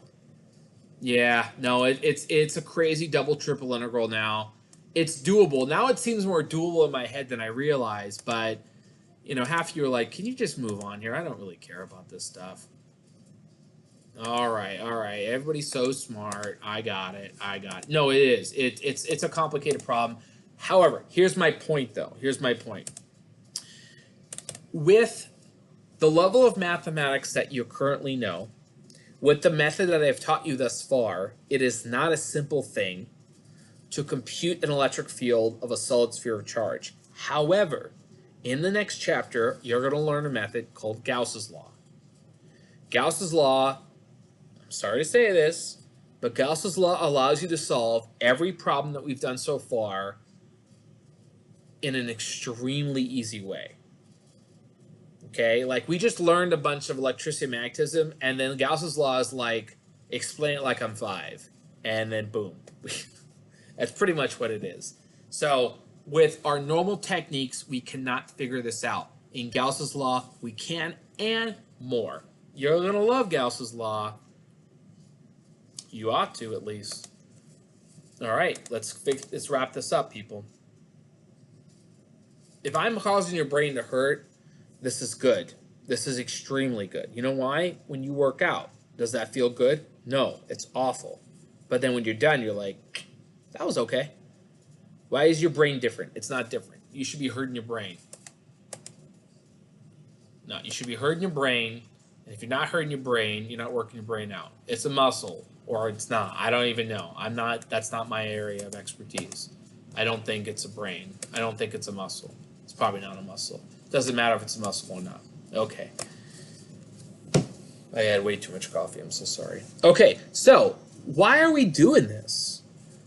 Yeah, no, it's a crazy double, triple integral now. It's doable. Now it seems more doable in my head than I realized, but, you know, half of you are like, can you just move on here? I don't really care about this stuff. All right. Everybody's so smart. I got it. No, it is. It's a complicated problem. However, here's my point, though. Here's my point. With the level of mathematics that you currently know, with the method that I've taught you thus far, it is not a simple thing to compute an electric field of a solid sphere of charge. However, in the next chapter, you're going to learn a method called Gauss's law. Gauss's law, I'm sorry to say this, but Gauss's law allows you to solve every problem that we've done so far in an extremely easy way. Okay, like we just learned a bunch of electricity and magnetism, and then Gauss's law is like, explain it like I'm 5, and then boom. That's pretty much what it is. So with our normal techniques, we cannot figure this out. In Gauss's law, we can, and more. You're going to love Gauss's law. You ought to, at least. All right, let's wrap this up, people. If I'm causing your brain to hurt, this is good. This is extremely good. You know why? When you work out, does that feel good? No, it's awful. But then when you're done, you're like, that was okay. Why is your brain different? It's not different. You should be hurting your brain. No, you should be hurting your brain. And if you're not hurting your brain, you're not working your brain out. It's a muscle, or it's not. I don't even know. That's not my area of expertise. I don't think it's a brain. I don't think it's a muscle. It's probably not a muscle. Doesn't matter if it's a muscle or not. Okay. I had way too much coffee. I'm so sorry. Okay, so why are we doing this?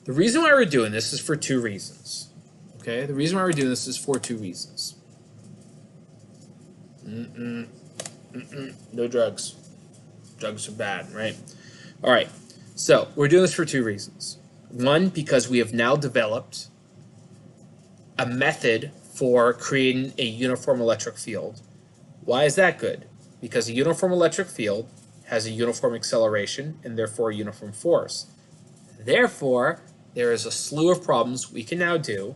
The reason why we're doing this is for two reasons. Okay, the reason why we're doing this is for two reasons. No drugs. Drugs are bad, right? All right, so we're doing this for two reasons. One, because we have now developed a method for creating a uniform electric field. Why is that good? Because a uniform electric field has a uniform acceleration and therefore a uniform force. Therefore, there is a slew of problems we can now do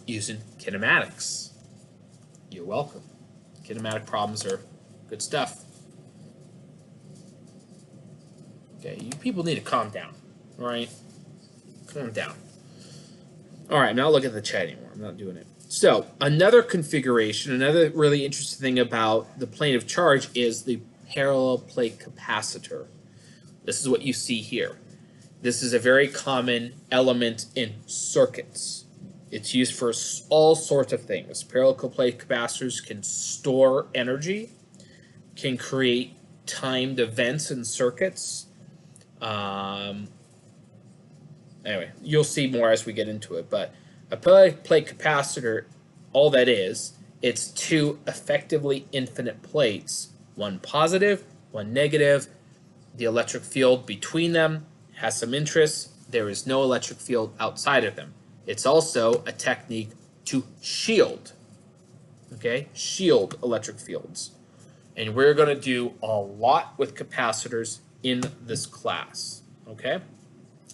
using kinematics. You're welcome. Kinematic problems are good stuff. Okay, you people need to calm down, all right? Calm down. All right, I'm not looking at the chat anymore. I'm not doing it. So another configuration, another really interesting thing about the plane of charge is the parallel plate capacitor. This is what you see here. This is a very common element in circuits. It's used for all sorts of things. Parallel plate capacitors can store energy, can create timed events in circuits. Anyway, you'll see more as we get into it, but a parallel plate capacitor, all that is, it's two effectively infinite plates, one positive, one negative. The electric field between them has some interest. There is no electric field outside of them. It's also a technique to shield, okay? Shield electric fields. And we're going to do a lot with capacitors in this class, okay?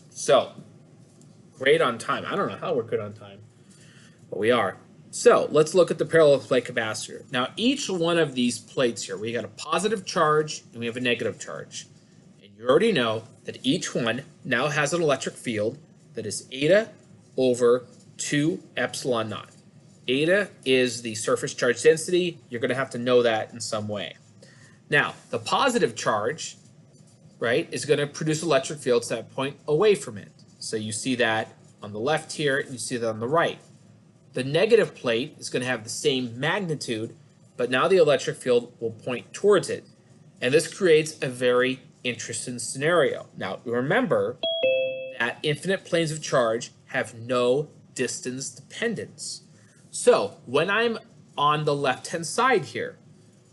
So, great on time. I don't know how we're good on time, but we are. So let's look at the parallel plate capacitor. Now each one of these plates here, we got a positive charge and we have a negative charge. And you already know that each one now has an electric field that is eta over 2 epsilon naught. Eta is the surface charge density. You're going to have to know that in some way. Now the positive charge, right, is going to produce electric fields that point away from it. So you see that on the left here, and you see that on the right. The negative plate is going to have the same magnitude, but now the electric field will point towards it. And this creates a very interesting scenario. Now, remember that infinite planes of charge have no distance dependence. So when I'm on the left-hand side here,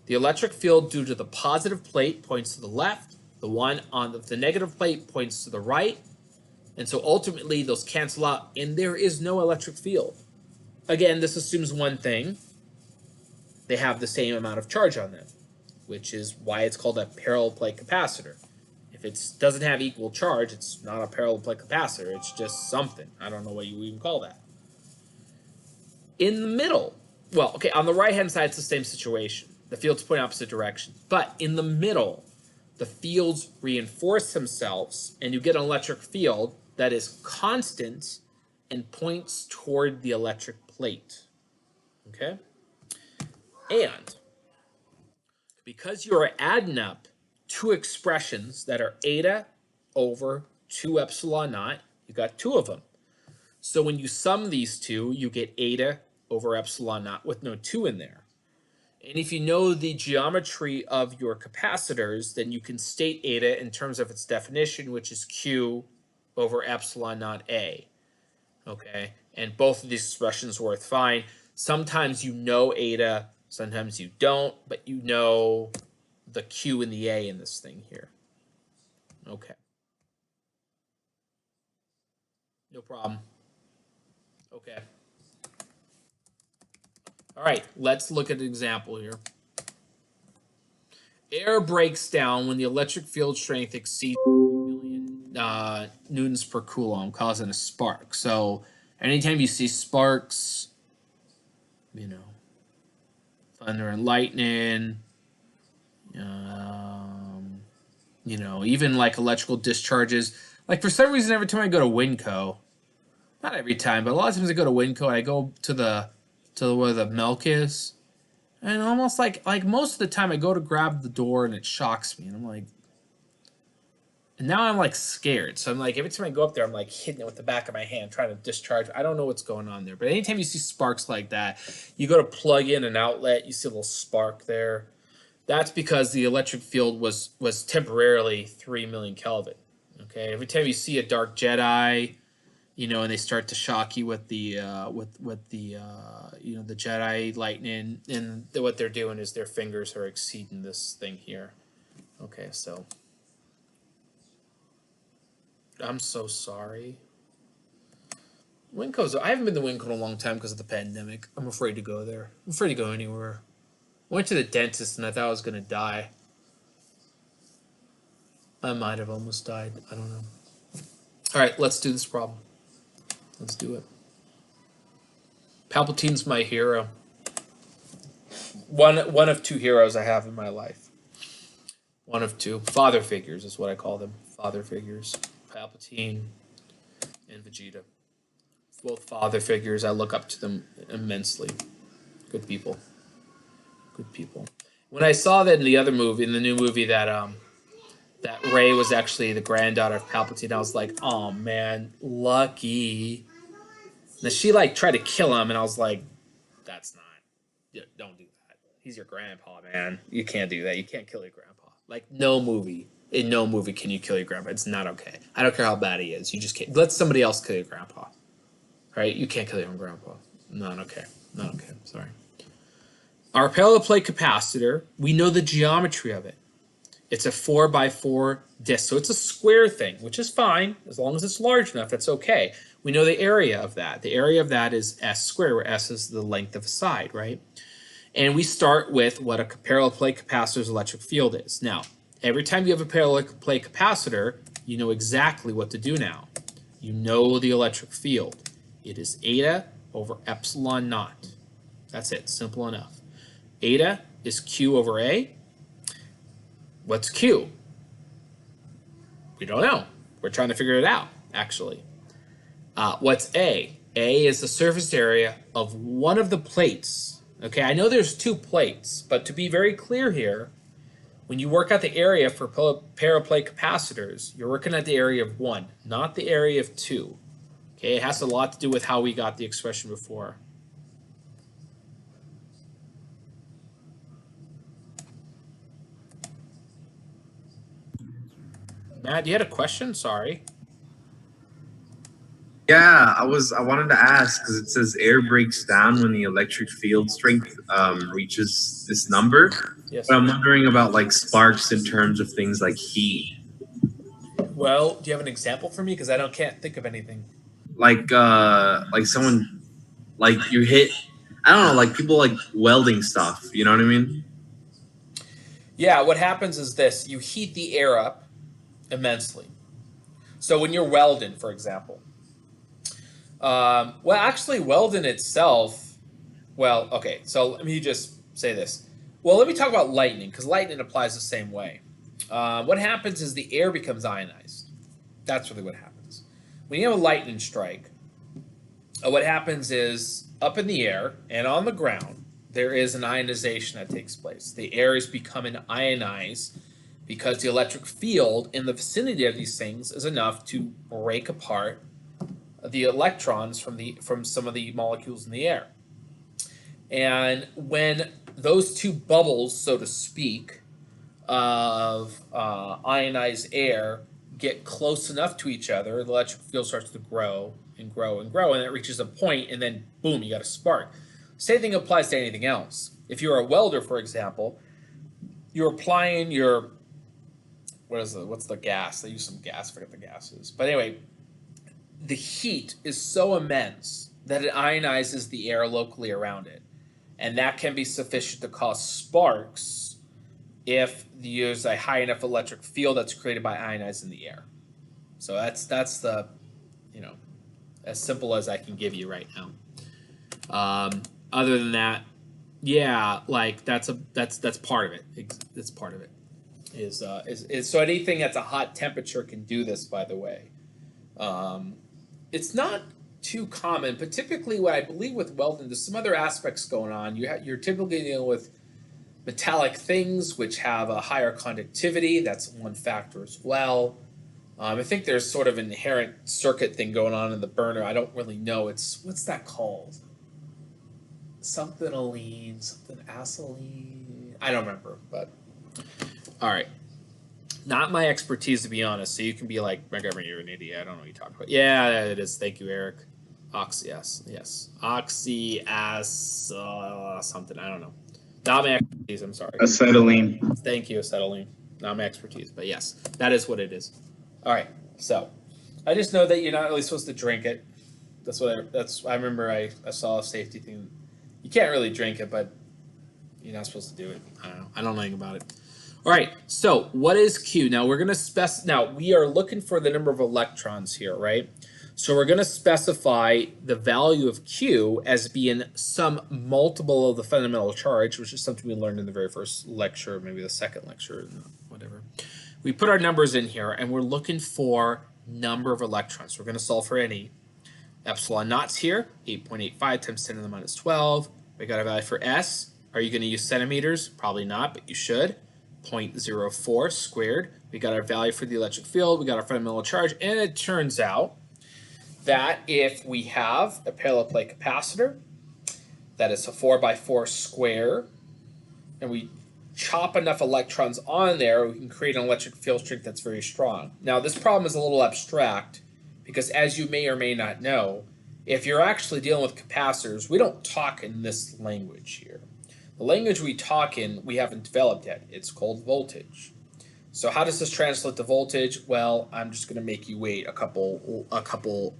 the electric field due to the positive plate points to the left, the one on the negative plate points to the right, and so ultimately those cancel out and there is no electric field. Again, this assumes one thing. They have the same amount of charge on them, which is why it's called a parallel plate capacitor. If it doesn't have equal charge, it's not a parallel plate capacitor. It's just something. I don't know what you even call that. In the middle, well, okay, on the right-hand side, it's the same situation. The fields point opposite directions. But in the middle, the fields reinforce themselves, and you get an electric field that is constant and points toward the electric plate, okay? And because you are adding up two expressions that are eta over 2 epsilon naught, you got two of them. So when you sum these two, you get eta over epsilon naught with no 2 in there. And if you know the geometry of your capacitors, then you can state eta in terms of its definition, which is Q over epsilon naught A. Okay, and both of these expressions work fine. Sometimes you know eta, sometimes you don't, but you know the Q and the A in this thing here. Okay. No problem. Okay. All right, let's look at an example here. Air breaks down when the electric field strength exceeds 3 million newtons per coulomb, causing a spark. So anytime you see sparks, you know, thunder and lightning, you know, even like electrical discharges. Like for some reason, every time I go to Winco, not every time, but a lot of times I go to Winco, I go to where the milk is, and almost like most of the time I go to grab the door and it shocks me, and I'm like, and now I'm like scared. So I'm like, every time I go up there, I'm like hitting it with the back of my hand, trying to discharge. I don't know what's going on there, but anytime you see sparks like that, you go to plug in an outlet, you see a little spark there. That's because the electric field was temporarily 3 million Kelvin. Okay, every time you see a dark Jedi, and they start to shock you with the the Jedi lightning, and what they're doing is their fingers are exceeding this thing here. Okay, so I'm so sorry. Winco's. I haven't been to Winco in a long time because of the pandemic. I'm afraid to go there. I'm afraid to go anywhere. I went to the dentist and I thought I was gonna die. I might have almost died. I don't know. All right, let's do this problem. Let's do it. Palpatine's my hero. One of two heroes I have in my life. One of two. Father figures is what I call them. Father figures. Palpatine and Vegeta. Both father figures. I look up to them immensely. Good people. Good people. When I saw that in the other movie, in the new movie, that Rey was actually the granddaughter of Palpatine, I was like, oh man, lucky. And she tried to kill him, and I was like, that's not. Don't do that. He's your grandpa, man. You can't do that. You can't kill your grandpa. In no movie can you kill your grandpa. It's not okay. I don't care how bad he is. You just can't. Let somebody else kill your grandpa. Right? You can't kill your own grandpa. Not okay. Not okay. Sorry. Our parallel plate capacitor, we know the geometry of it. It's a 4x4 disc. So it's a square thing, which is fine. As long as it's large enough, that's okay. We know the area of that. The area of that is S squared, where S is the length of a side, right? And we start with what a parallel plate capacitor's electric field is. Now, every time you have a parallel plate capacitor, you know exactly what to do now. You know the electric field. It is eta over epsilon naught. That's it. Simple enough. Eta is Q over A. What's Q? We don't know. We're trying to figure it out, actually. What's A? A is the surface area of one of the plates. Okay, I know there's two plates, but to be very clear here, when you work out the area for parallel plate capacitors, you're working at the area of one, not the area of two. Okay, it has a lot to do with how we got the expression before. Matt, you had a question? Sorry. Yeah, I wanted to ask because it says air breaks down when the electric field strength reaches this number. Yes. But I'm wondering about sparks in terms of things like heat. Well, do you have an example for me? Because I can't think of anything. Like someone you hit, I don't know, people welding stuff. You know what I mean? Yeah, what happens is this. You heat the air up immensely. So when you're welding, for example, well, actually, welding itself, well, okay, so let me just say this. Well, let me talk about lightning, because lightning applies the same way. What happens is the air becomes ionized. That's really what happens. When you have a lightning strike, what happens is up in the air and on the ground, there is an ionization that takes place. The air is becoming ionized because the electric field in the vicinity of these things is enough to break apart the electrons from some of the molecules in the air. And when those two bubbles, so to speak, of ionized air get close enough to each other, the electric field starts to grow and grow and grow, and it reaches a point, and then boom, you got a spark. Same thing applies to anything else. If you're a welder, for example, you're applying your what's the gas? They use some gas, I forget the gases. But anyway, the heat is so immense that it ionizes the air locally around it. And that can be sufficient to cause sparks if you use a high enough electric field that's created by ionizing the air. So that's the, as simple as I can give you right now. Other than that, yeah, that's part of it. That's part of it. Is so anything that's a hot temperature can do this, by the way. It's not too common, but typically what I believe with welding, there's some other aspects going on. You're typically dealing with metallic things which have a higher conductivity. That's one factor as well. I think there's sort of an inherent circuit thing going on in the burner. I don't really know. What's that called? Something acetylene. I don't remember, but all right. Not my expertise, to be honest. So you can be like, McGovern, you're an idiot. I don't know what you're talking about. Yeah, it is. Thank you, Eric. Oxyas, yes. Oxyas, something. I don't know. Not my expertise. I'm sorry. Acetylene. Thank you, acetylene. Not my expertise, but yes, that is what it is. All right. So I just know that you're not really supposed to drink it. I remember I saw a safety thing. You can't really drink it, but you're not supposed to do it. I don't know. I don't know anything about it. All right. So what is Q? Now we're going to now we are looking for the number of electrons here, right? So we're going to specify the value of Q as being some multiple of the fundamental charge, which is something we learned in the very first lecture, maybe the second lecture, whatever. We put our numbers in here, and we're looking for number of electrons. We're going to solve for NE. Epsilon naught's here, 8.85 times 10 to the minus 12. We got a value for S. Are you going to use centimeters? Probably not, but you should. 0.04 squared. We got our value for the electric field. We got our fundamental charge. And it turns out that if we have a parallel plate capacitor, that is a 4x4 square, and we chop enough electrons on there, we can create an electric field strength that's very strong. Now, this problem is a little abstract because, as you may or may not know, if you're actually dealing with capacitors, we don't talk in this language here. The language we talk in, we haven't developed yet. It's called voltage. So how does this translate to voltage? Well, I'm just going to make you wait a couple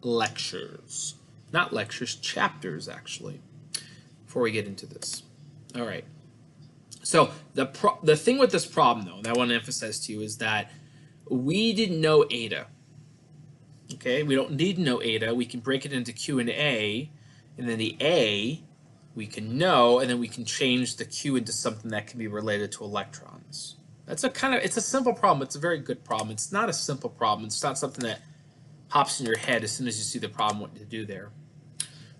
lectures. Not lectures, chapters, actually, before we get into this. All right. So the thing with this problem, though, that I want to emphasize to you is that we didn't know eta. Okay, we don't need to know eta. We can break it into Q and A, and then the A we can know, and then we can change the Q into something that can be related to electrons. It's a simple problem. It's a very good problem. It's not a simple problem. It's not something that pops in your head as soon as you see the problem, what to do there.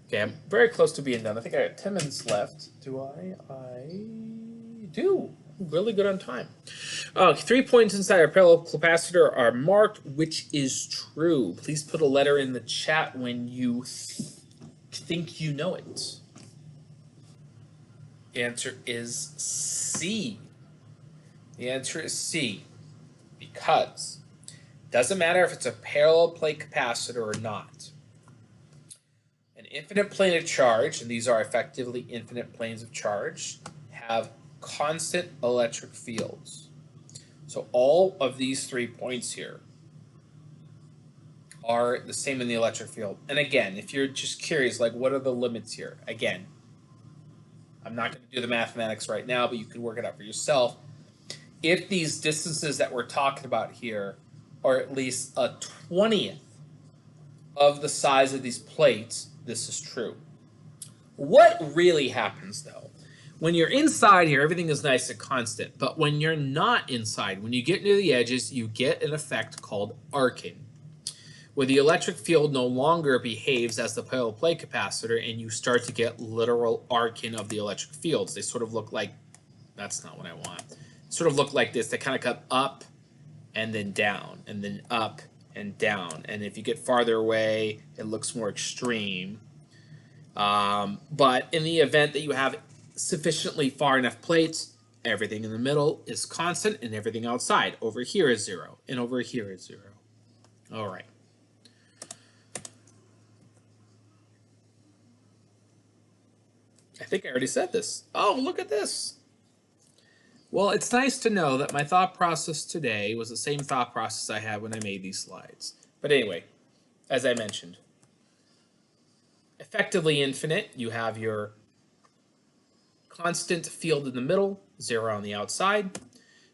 Okay, I'm very close to being done. I think I got 10 minutes left. Do I? I do. I'm really good on time. 3 points inside our parallel capacitor are marked, which is true. Please put a letter in the chat when you think you know it. The answer is C. The answer is C, because it doesn't matter if it's a parallel plate capacitor or not. An infinite plane of charge, and these are effectively infinite planes of charge, have constant electric fields. So all of these 3 points here are the same in the electric field. And again, if you're just curious, like, what are the limits here? Again, I'm not going to do the mathematics right now, but you can work it out for yourself. If these distances that we're talking about here are at least a 20th of the size of these plates, this is true. What really happens, though, when you're inside here, everything is nice and constant. But when you're not inside, when you get near the edges, you get an effect called arcing, where the electric field no longer behaves as the parallel plate capacitor, and you start to get literal arcing of the electric fields. They sort of look like, that's not what I want. Sort of look like this. They kind of come up and then down, and then up and down. And if you get farther away, it looks more extreme. But in the event that you have sufficiently far enough plates, everything in the middle is constant, and everything outside over here is 0, and over here is 0. All right. I think I already said this. Oh, look at this. Well, it's nice to know that my thought process today was the same thought process I had when I made these slides. But anyway, as I mentioned, effectively infinite, you have your constant field in the middle, 0 on the outside.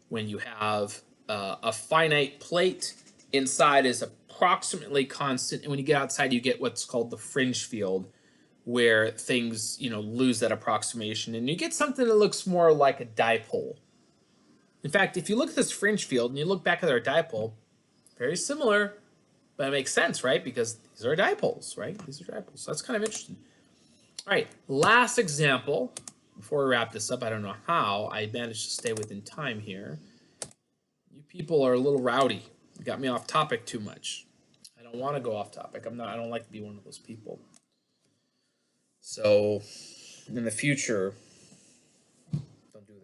When you have a finite plate, inside is approximately constant, and when you get outside, you get what's called the fringe field, where things, lose that approximation, and you get something that looks more like a dipole. In fact, if you look at this fringe field and you look back at our dipole, very similar, but it makes sense, right? Because these are dipoles, right? These are dipoles. So that's kind of interesting. All right, last example. Before we wrap this up, I don't know how I managed to stay within time here. You people are a little rowdy. You got me off topic too much. I don't want to go off topic. I don't like to be one of those people. So in the future, don't do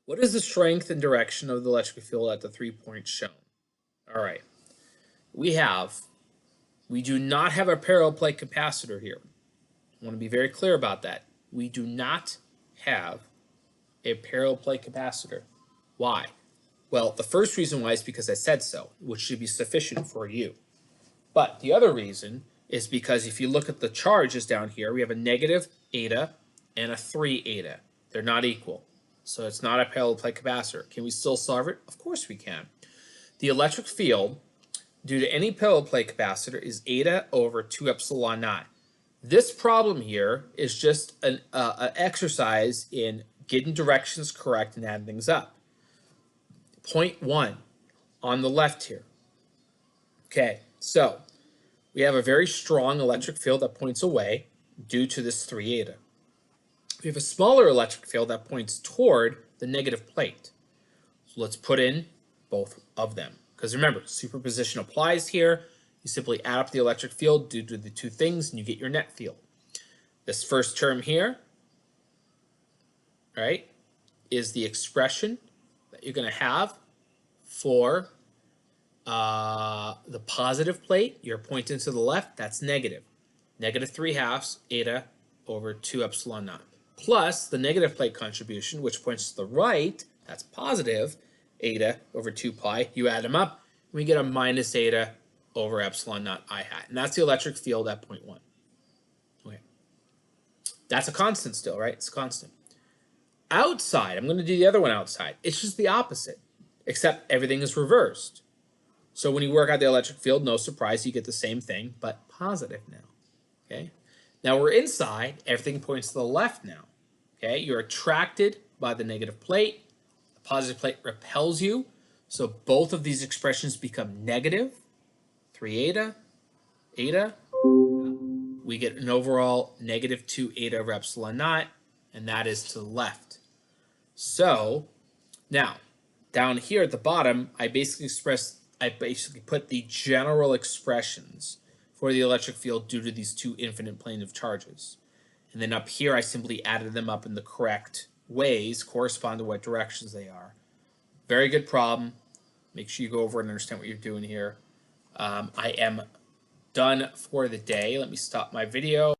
What is the strength and direction of the electric field at the 3 points shown? All right. We do not have a parallel plate capacitor here. I want to be very clear about that. We do not have a parallel plate capacitor. Why? Well, the first reason why is because I said so, which should be sufficient for you. But the other reason is because if you look at the charges down here, we have a negative eta and a 3 eta. They're not equal. So it's not a parallel plate capacitor. Can we still solve it? Of course we can. The electric field, due to any parallel plate capacitor, is eta over 2 epsilon naught. This problem here is just an exercise in getting directions correct and adding things up. Point 1 on the left here. Okay, so we have a very strong electric field that points away due to this 3 eta. We have a smaller electric field that points toward the negative plate. So let's put in both of them. Because remember, superposition applies here. You simply add up the electric field due to the two things and you get your net field. This first term here, right, is the expression that you're going to have for the positive plate. You're pointing to the left, that's negative. Negative 3/2 eta over 2 epsilon naught. Plus the negative plate contribution, which points to the right, that's positive eta over 2 pi. You add them up, and we get a minus eta over epsilon naught I hat. And that's the electric field at point 1. Okay. That's a constant still, right? It's a constant. Outside, I'm going to do the other one outside. It's just the opposite, except everything is reversed. So when you work out the electric field, no surprise, you get the same thing, but positive now. Okay. Now we're inside, everything points to the left now. Okay, you're attracted by the negative plate. The positive plate repels you. So both of these expressions become negative. 3 eta, eta. We get an overall negative 2 eta over epsilon naught, and that is to the left. So now, down here at the bottom, I basically put the general expressions for the electric field due to these two infinite planes of charges. And then up here, I simply added them up in the correct ways, correspond to what directions they are. Very good problem. Make sure you go over and understand what you're doing here. I am done for the day. Let me stop my video.